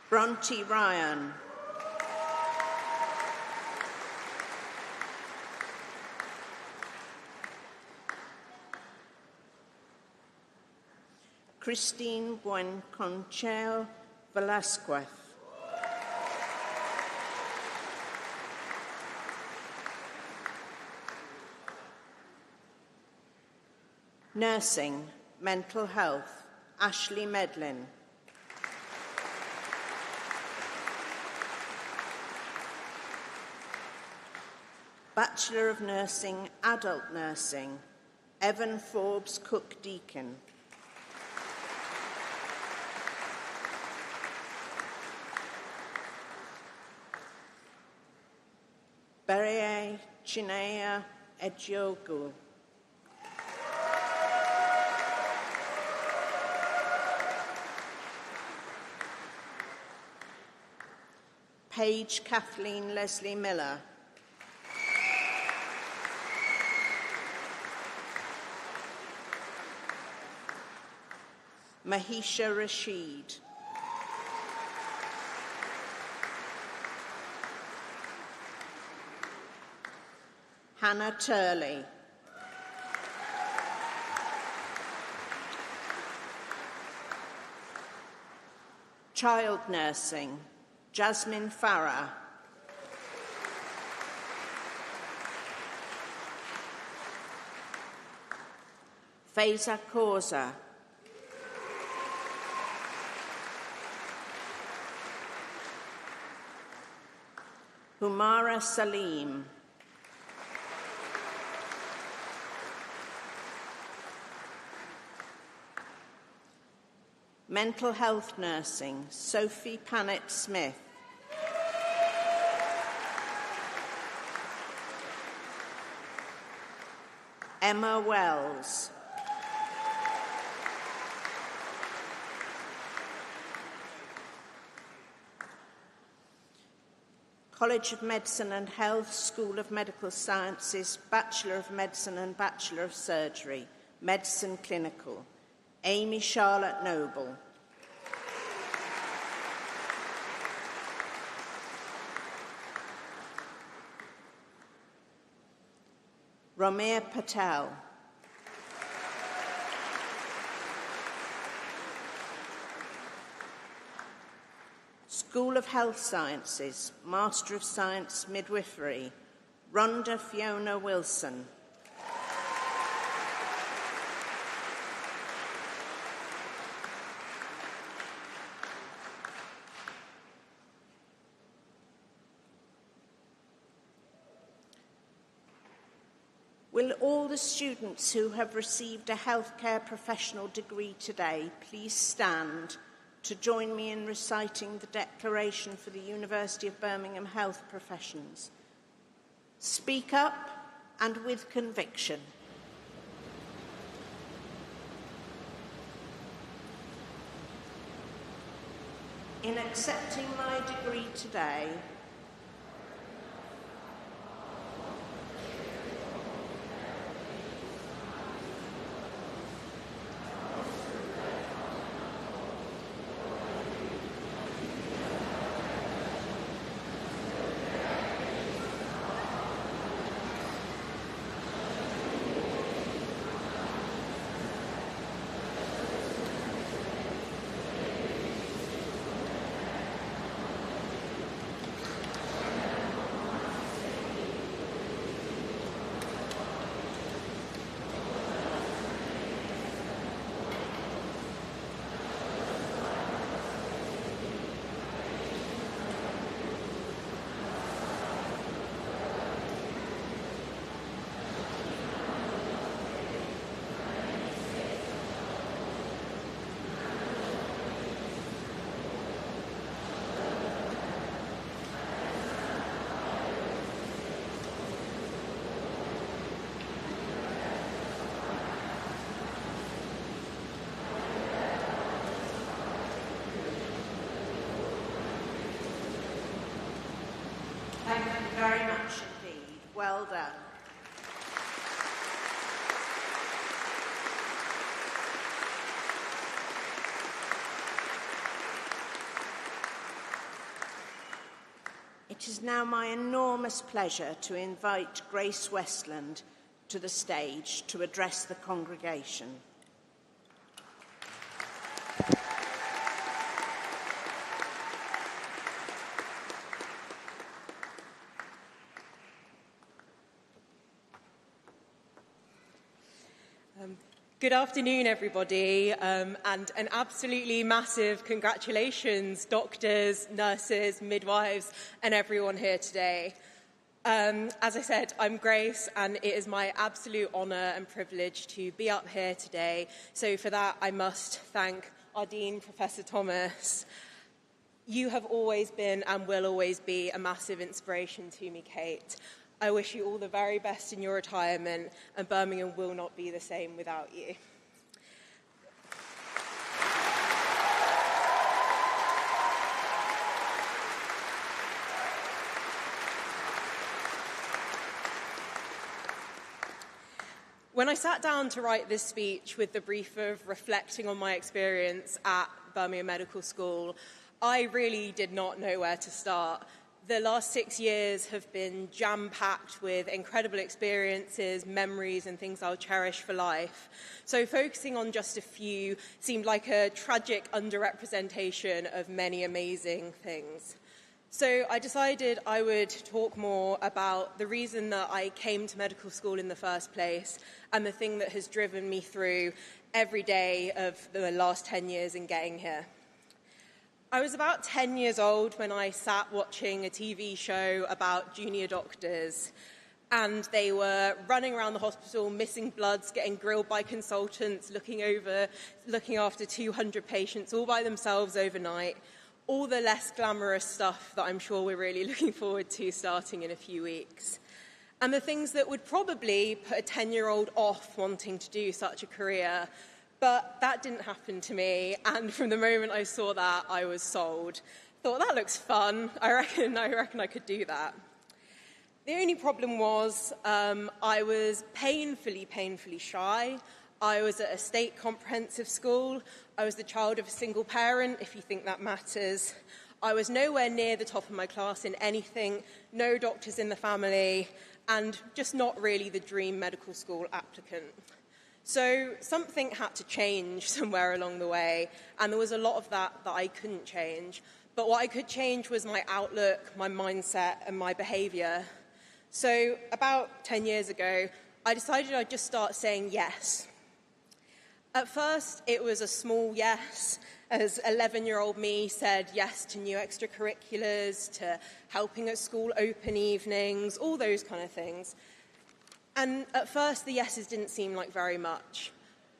Bronte Ryan. Christine Buenconchel Velasquez. Nursing, Mental Health, Ashley Medlin. Bachelor of Nursing, Adult Nursing, Evan Forbes Cook Deacon. Berie Chinea Ejiogu. Paige Kathleen Leslie Miller. Mahisha Rashid. Hannah Turley. Child nursing, Jasmine Farah. Faiza Kauza. Humara Salim. Mental health nursing, Sophie Panett Smith. Emma Wells. College of Medicine and Health, School of Medical Sciences, Bachelor of Medicine and Bachelor of Surgery, Medicine Clinical, Amy Charlotte Noble. Ramir Patel. School of Health Sciences, Master of Science Midwifery, Rhonda Fiona Wilson. Will all the students who have received a healthcare professional degree today please stand to join me in reciting the Declaration for the University of Birmingham Health Professions. Speak up and with conviction. In accepting my degree today, thank you very much indeed. Well done. It is now my enormous pleasure to invite Grace Westland to the stage to address the congregation. Good afternoon, everybody, and an absolutely massive congratulations, doctors, nurses, midwives, and everyone here today. As I said, I'm Grace, and it is my absolute honour and privilege to be up here today. So for that, I must thank our Dean, Professor Thomas. You have always been and will always be a massive inspiration to me, Kate. I wish you all the very best in your retirement, and Birmingham will not be the same without you. When I sat down to write this speech with the brief of reflecting on my experience at Birmingham Medical School, I really did not know where to start. The last 6 years have been jam-packed with incredible experiences, memories, and things I'll cherish for life. So focusing on just a few seemed like a tragic underrepresentation of many amazing things. So I decided I would talk more about the reason that I came to medical school in the first place and the thing that has driven me through every day of the last 10 years in getting here. I was about 10 years old when I sat watching a TV show about junior doctors, and they were running around the hospital, missing bloods, getting grilled by consultants, looking after 200 patients all by themselves overnight, all the less glamorous stuff that I'm sure we're really looking forward to starting in a few weeks. And the things that would probably put a 10-year-old off wanting to do such a career. But that didn't happen to me, and from the moment I saw that, I was sold. Thought, that looks fun. I reckon I could do that. The only problem was I was painfully shy. I was at a state comprehensive school. I was the child of a single parent, if you think that matters. I was nowhere near the top of my class in anything, no doctors in the family, and just not really the dream medical school applicant. So something had to change somewhere along the way, and there was a lot of that I couldn't change. But what I could change was my outlook, my mindset, and my behaviour. So about 10 years ago, I decided I'd just start saying yes. At first, it was a small yes, as 11-year-old me said yes to new extracurriculars, to helping at school open evenings, all those kind of things. And at first, the yeses didn't seem like very much.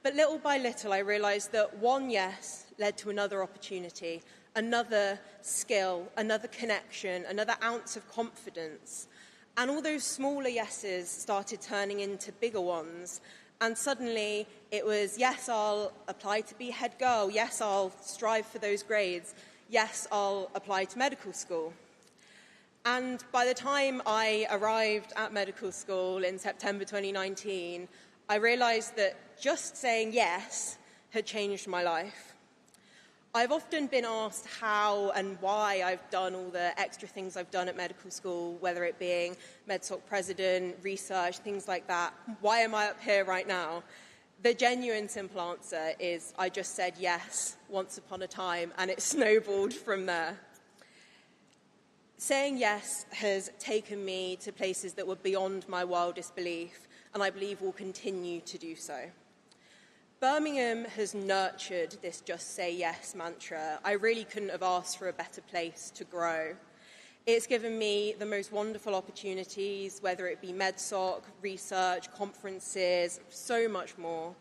But little by little, I realised that one yes led to another opportunity, another skill, another connection, another ounce of confidence. And all those smaller yeses started turning into bigger ones. And suddenly, it was, yes, I'll apply to be head girl. Yes, I'll strive for those grades. Yes, I'll apply to medical school. And by the time I arrived at medical school in September 2019, I realised that just saying yes had changed my life. I've often been asked how and why I've done all the extra things I've done at medical school, whether it being MedSoc president, research, things like that. Why am I up here right now? The genuine simple answer is I just said yes once upon a time, and it snowballed from there. Saying yes has taken me to places that were beyond my wildest belief, and I believe will continue to do so. Birmingham has nurtured this just say yes mantra. I really couldn't have asked for a better place to grow. It's given me the most wonderful opportunities, whether it be MedSoc, research, conferences, so much more,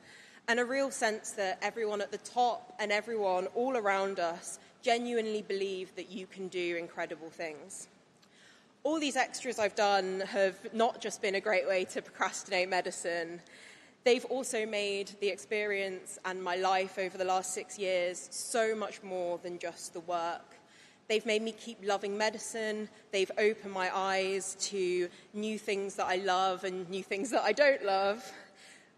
and a real sense that everyone at the top and everyone all around us genuinely believe that you can do incredible things. All these extras I've done have not just been a great way to procrastinate medicine. They've also made the experience and my life over the last 6 years so much more than just the work. They've made me keep loving medicine. They've opened my eyes to new things that I love and new things that I don't love.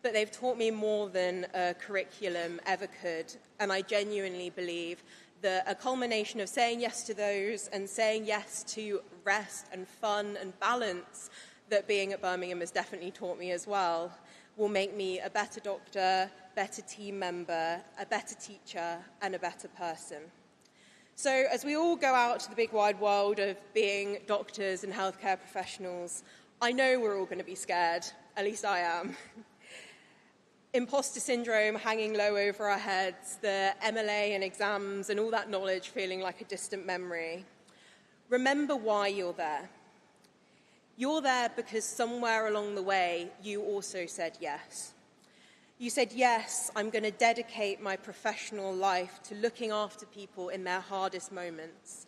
But they've taught me more than a curriculum ever could. And I genuinely believe that a culmination of saying yes to those and saying yes to rest and fun and balance that being at Birmingham has definitely taught me as well will make me a better doctor, better team member, a better teacher, and a better person. So as we all go out to the big wide world of being doctors and healthcare professionals, I know we're all going to be scared, at least I am. Imposter syndrome hanging low over our heads, the MLA and exams and all that knowledge feeling like a distant memory. Remember why you're there. You're there because somewhere along the way you also said yes. You said, yes, I'm going to dedicate my professional life to looking after people in their hardest moments,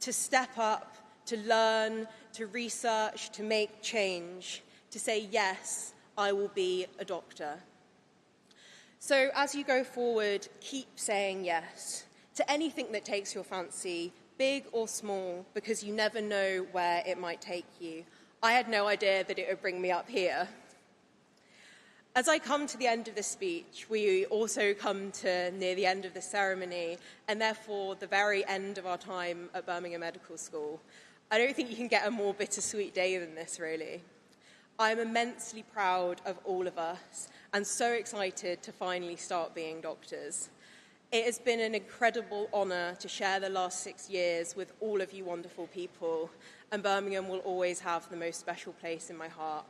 to step up, to learn, to research, to make change, to say, yes, I will be a doctor. So as you go forward, keep saying yes to anything that takes your fancy, big or small, because you never know where it might take you. I had no idea that it would bring me up here. As I come to the end of this speech, we also come to near the end of the ceremony, and therefore the very end of our time at Birmingham Medical School. I don't think you can get a more bittersweet day than this, really. I'm immensely proud of all of us and so excited to finally start being doctors. It has been an incredible honour to share the last 6 years with all of you wonderful people, and Birmingham will always have the most special place in my heart.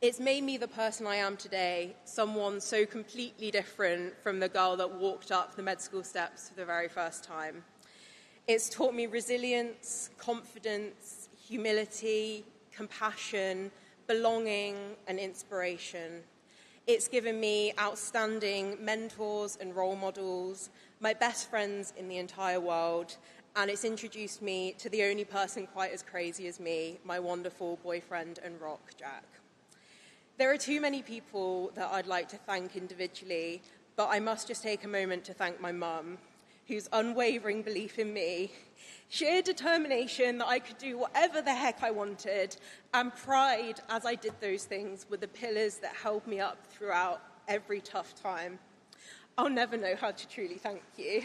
It's made me the person I am today, someone so completely different from the girl that walked up the med school steps for the very first time. It's taught me resilience, confidence, humility, compassion, belonging, and inspiration. It's given me outstanding mentors and role models, my best friends in the entire world, and it's introduced me to the only person quite as crazy as me, my wonderful boyfriend and rock, Jack. There are too many people that I'd like to thank individually, but I must just take a moment to thank my mum, whose unwavering belief in me, sheer determination that I could do whatever the heck I wanted, and pride as I did those things were the pillars that held me up throughout every tough time. I'll never know how to truly thank you.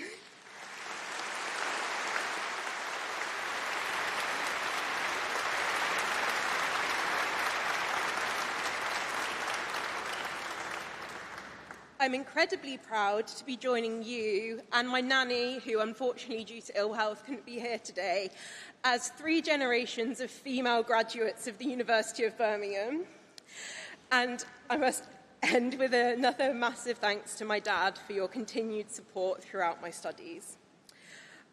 I'm incredibly proud to be joining you and my nanny, who unfortunately due to ill health couldn't be here today, as 3 generations of female graduates of the University of Birmingham. And I must end with another massive thanks to my dad for your continued support throughout my studies.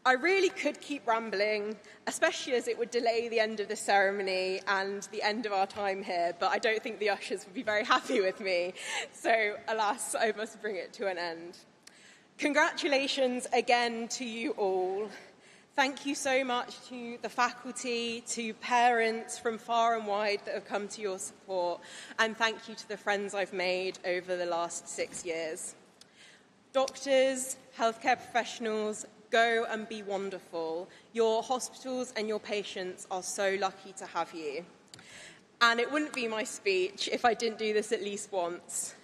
I really could keep rambling, especially as it would delay the end of the ceremony and the end of our time here, but I don't think the ushers would be very happy with me. So, alas, I must bring it to an end. Congratulations again to you all. Thank you so much to the faculty, to parents from far and wide that have come to your support, and thank you to the friends I've made over the last 6 years. Doctors, healthcare professionals, go and be wonderful. Your hospitals and your patients are so lucky to have you. And it wouldn't be my speech if I didn't do this at least once.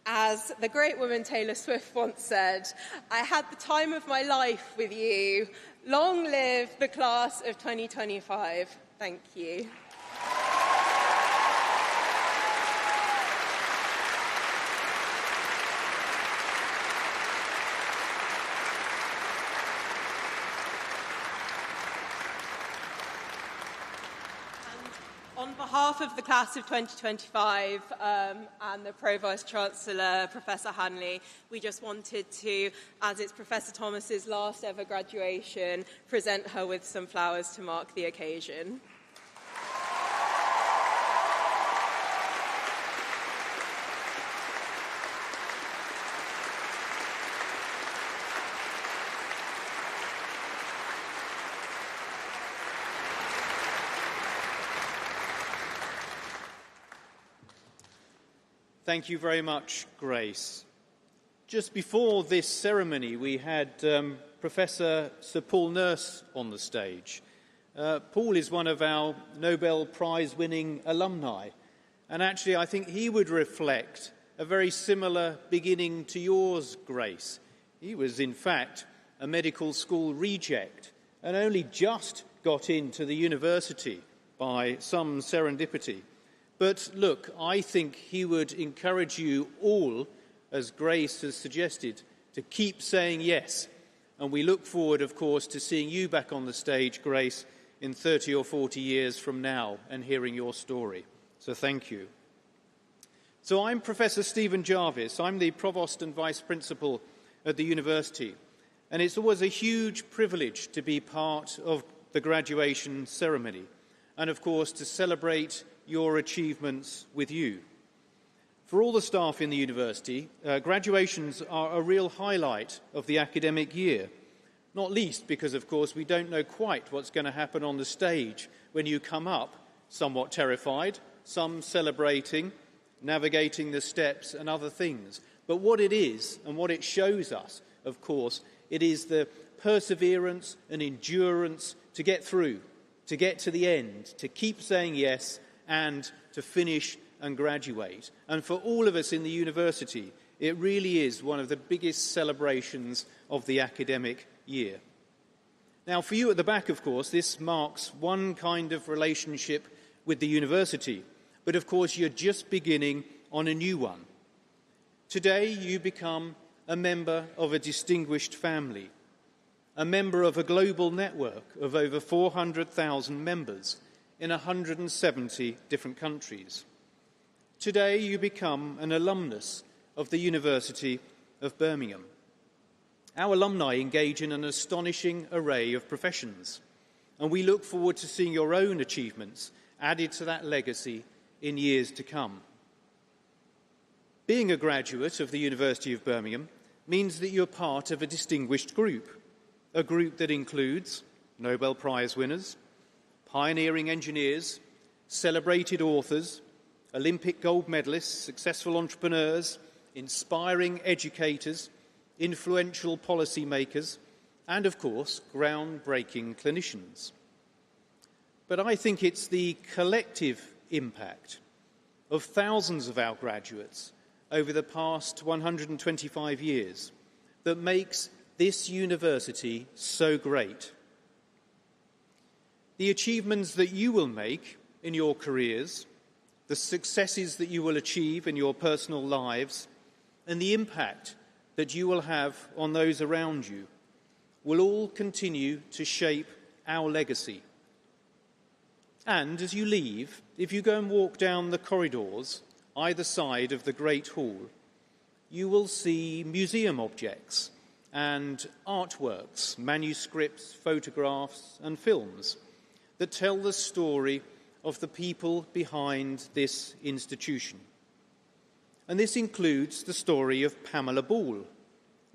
As the great woman Taylor Swift once said, I had the time of my life with you. Long live the class of 2025. Thank you. On behalf of the class of 2025 and the Pro-Vice-Chancellor, Professor Hanley, we just wanted to, as it's Professor Thomas's last ever graduation, present her with some flowers to mark the occasion. Thank you very much, Grace. Just before this ceremony, we had Professor Sir Paul Nurse on the stage. Paul is one of our Nobel Prize-winning alumni, and actually I think he would reflect a very similar beginning to yours, Grace. He was, in fact, a medical school reject and only just got into the university by some serendipity. But look, I think he would encourage you all, as Grace has suggested, to keep saying yes. And we look forward, of course, to seeing you back on the stage, Grace, in 30 or 40 years from now and hearing your story. So thank you. So I'm Professor Stephen Jarvis. I'm the Provost and Vice Principal at the university. And it's always a huge privilege to be part of the graduation ceremony and, of course, to celebrate your achievements with you. For all the staff in the university, graduations are a real highlight of the academic year, not least because, of course, we don't know quite what's going to happen on the stage when you come up, somewhat terrified, some celebrating, navigating the steps and other things. But what it is and what it shows us, of course, it is the perseverance and endurance to get through, to get to the end, to keep saying yes, and to finish and graduate. And for all of us in the university, it really is one of the biggest celebrations of the academic year. Now, for you at the back, of course, this marks one kind of relationship with the university, but of course you're just beginning on a new one. Today you become a member of a distinguished family, a member of a global network of over 400,000 members in 170 different countries. Today you become an alumnus of the University of Birmingham. Our alumni engage in an astonishing array of professions, and we look forward to seeing your own achievements added to that legacy in years to come. Being a graduate of the University of Birmingham means that you're part of a distinguished group, a group that includes Nobel Prize winners, pioneering engineers, celebrated authors, Olympic gold medalists, successful entrepreneurs, inspiring educators, influential policymakers, and, of course, groundbreaking clinicians. But I think it's the collective impact of thousands of our graduates over the past 125 years that makes this university so great. The achievements that you will make in your careers, the successes that you will achieve in your personal lives, and the impact that you will have on those around you will all continue to shape our legacy. And as you leave, if you go and walk down the corridors either side of the Great Hall, you will see museum objects and artworks, manuscripts, photographs and films that tell the story of the people behind this institution. And this includes the story of Pamela Ball,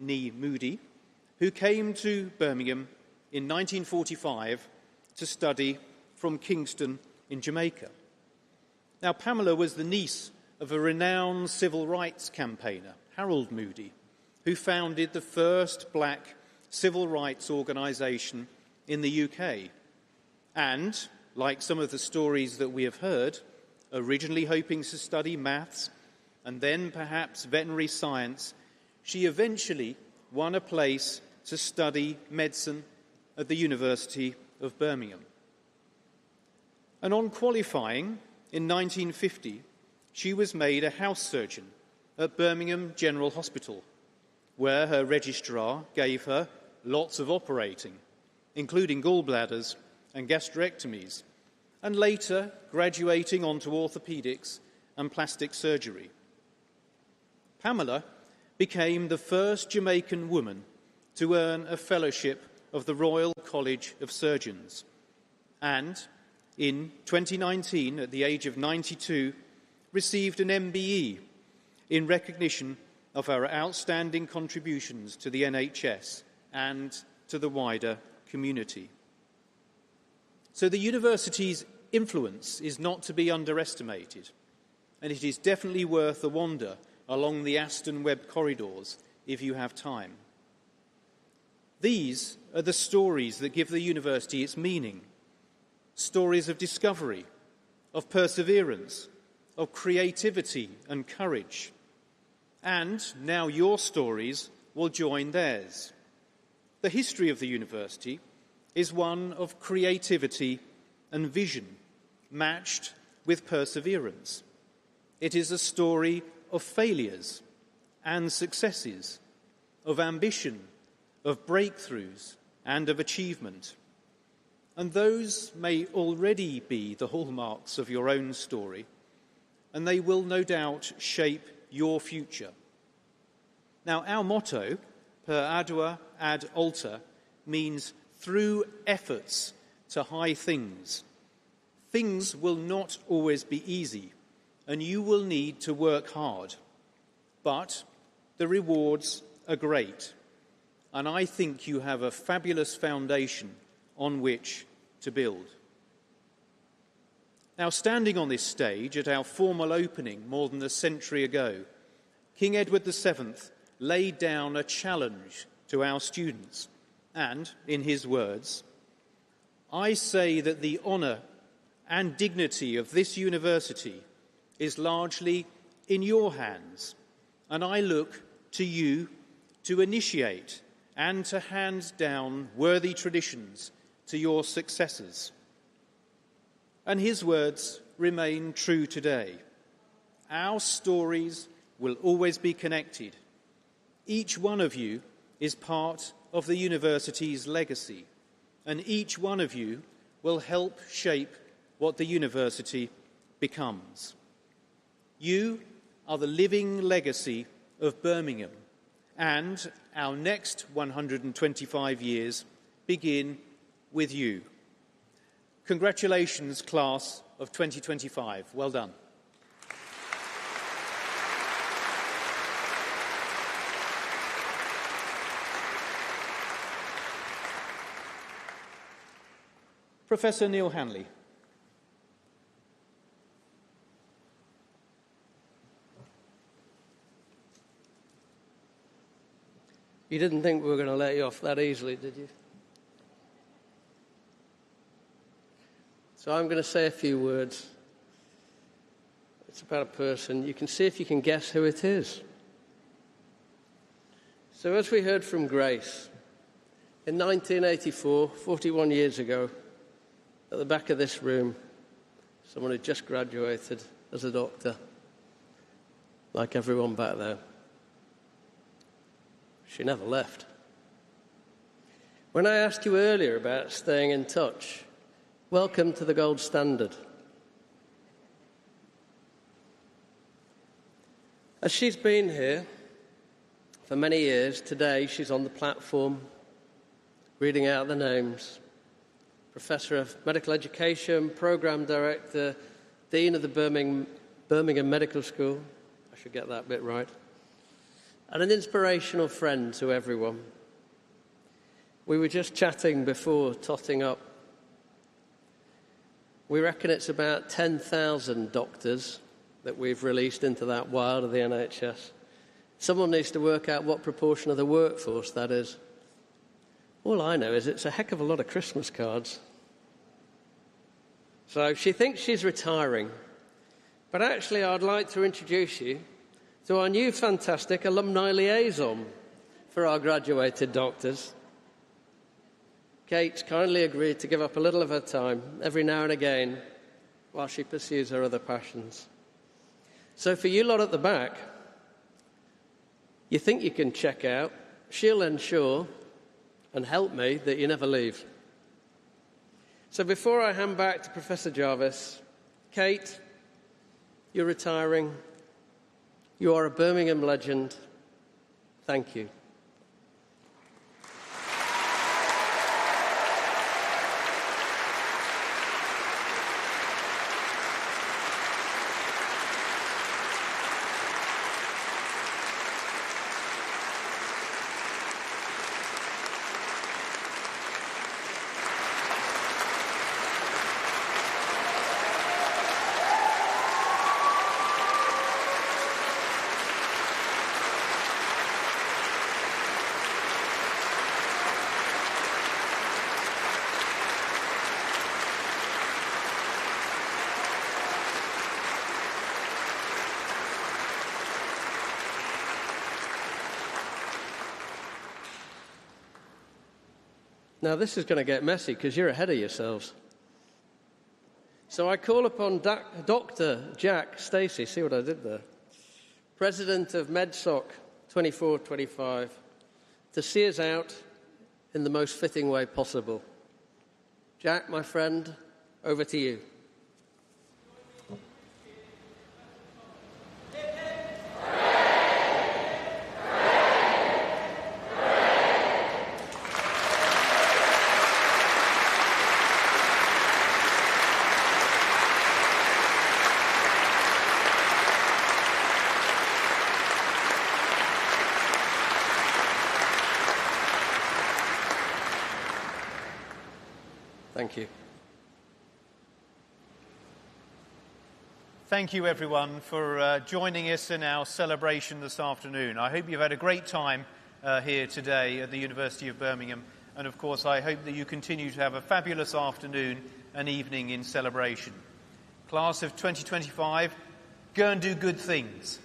née Moody, who came to Birmingham in 1945 to study from Kingston in Jamaica. Now, Pamela was the niece of a renowned civil rights campaigner, Harold Moody, who founded the first black civil rights organisation in the UK. And, like some of the stories that we have heard, originally hoping to study maths and then perhaps veterinary science, she eventually won a place to study medicine at the University of Birmingham. And on qualifying in 1950, she was made a house surgeon at Birmingham General Hospital, where her registrar gave her lots of operating, including gallbladders and gastrectomies, and later graduating onto orthopaedics and plastic surgery. Pamela became the first Jamaican woman to earn a fellowship of the Royal College of Surgeons, and in 2019, at the age of 92, received an MBE in recognition of her outstanding contributions to the NHS and to the wider community. So the university's influence is not to be underestimated, and it is definitely worth a wander along the Aston Webb corridors if you have time. These are the stories that give the university its meaning. Stories of discovery, of perseverance, of creativity and courage. And now your stories will join theirs. The history of the university is one of creativity and vision, matched with perseverance. It is a story of failures and successes, of ambition, of breakthroughs, and of achievement. And those may already be the hallmarks of your own story, and they will no doubt shape your future. Now, our motto, per ardua ad alta, means through efforts to high things. Things will not always be easy, and you will need to work hard. But the rewards are great, and I think you have a fabulous foundation on which to build. Now, standing on this stage at our formal opening more than a century ago, King Edward VII laid down a challenge to our students, and, in his words, "I say that the honour and dignity of this university is largely in your hands, and I look to you to initiate and to hand down worthy traditions to your successors. And his words remain true today. Our stories will always be connected. Each one of you is part of the university's legacy, and each one of you will help shape what the university becomes. You are the living legacy of Birmingham, and our next 125 years begin with you. Congratulations, class of 2025. Well done. Professor Neil Hanley. You didn't think we were going to let you off that easily, did you? So I'm going to say a few words. It's about a person. You can see if you can guess who it is. So as we heard from Grace, in 1984, 41 years ago, at the back of this room, someone had just graduated as a doctor, like everyone back there. She never left. When I asked you earlier about staying in touch, welcome to the gold standard. As she's been here for many years, today she's on the platform reading out the names. Professor of Medical Education, Programme Director, Dean of the Birmingham Medical School, I should get that bit right, and an inspirational friend to everyone. We were just chatting before totting up. We reckon it's about 10,000 doctors that we've released into that wild of the NHS. Someone needs to work out what proportion of the workforce that is. All I know is it's a heck of a lot of Christmas cards. So she thinks she's retiring, but actually I'd like to introduce you to our new fantastic alumni liaison for our graduated doctors. Kate kindly agreed to give up a little of her time every now and again while she pursues her other passions. So for you lot at the back, you think you can check out, she'll ensure and help me that you never leave. So before I hand back to Professor Jarvis, Kate, you're retiring. You are a Birmingham legend. Thank you. Now, this is going to get messy because you're ahead of yourselves. So I call upon Dr. Jack Stacey, see what I did there, President of MedSoc 24-25, to see us out in the most fitting way possible. Jack, my friend, over to you. Thank you. Thank you, everyone, for joining us in our celebration this afternoon. I hope you've had a great time here today at the University of Birmingham. And, of course, I hope that you continue to have a fabulous afternoon and evening in celebration. Class of 2025, go and do good things.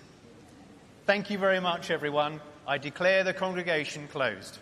Thank you very much, everyone. I declare the congregation closed.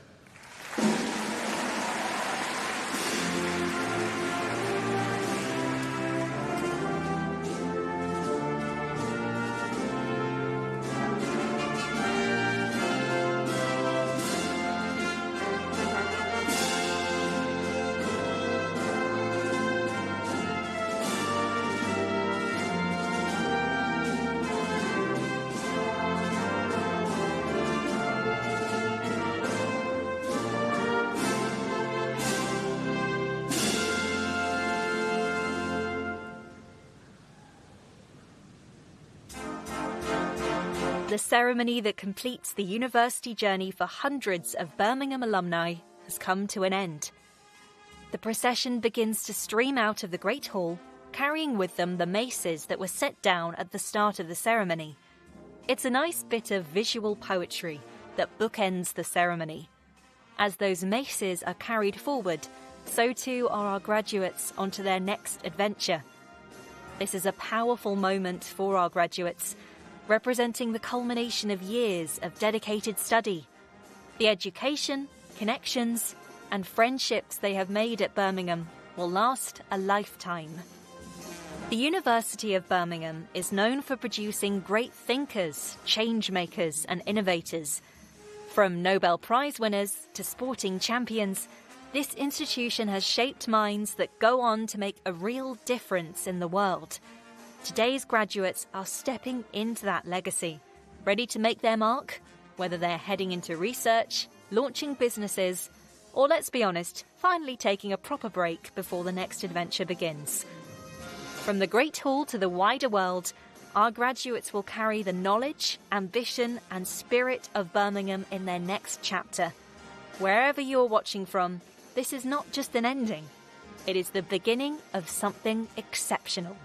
a ceremony that completes the university journey for hundreds of Birmingham alumni has come to an end. The procession begins to stream out of the Great Hall, carrying with them the maces that were set down at the start of the ceremony. It's a nice bit of visual poetry that bookends the ceremony. As those maces are carried forward, so too are our graduates onto their next adventure. This is a powerful moment for our graduates, representing the culmination of years of dedicated study. The education, connections, and friendships they have made at Birmingham will last a lifetime. The University of Birmingham is known for producing great thinkers, change makers, and innovators. From Nobel Prize winners to sporting champions, this institution has shaped minds that go on to make a real difference in the world. Today's graduates are stepping into that legacy, ready to make their mark, whether they're heading into research, launching businesses, or, let's be honest, finally taking a proper break before the next adventure begins. From the Great Hall to the wider world, our graduates will carry the knowledge, ambition, and spirit of Birmingham in their next chapter. Wherever you're watching from, this is not just an ending. It is the beginning of something exceptional.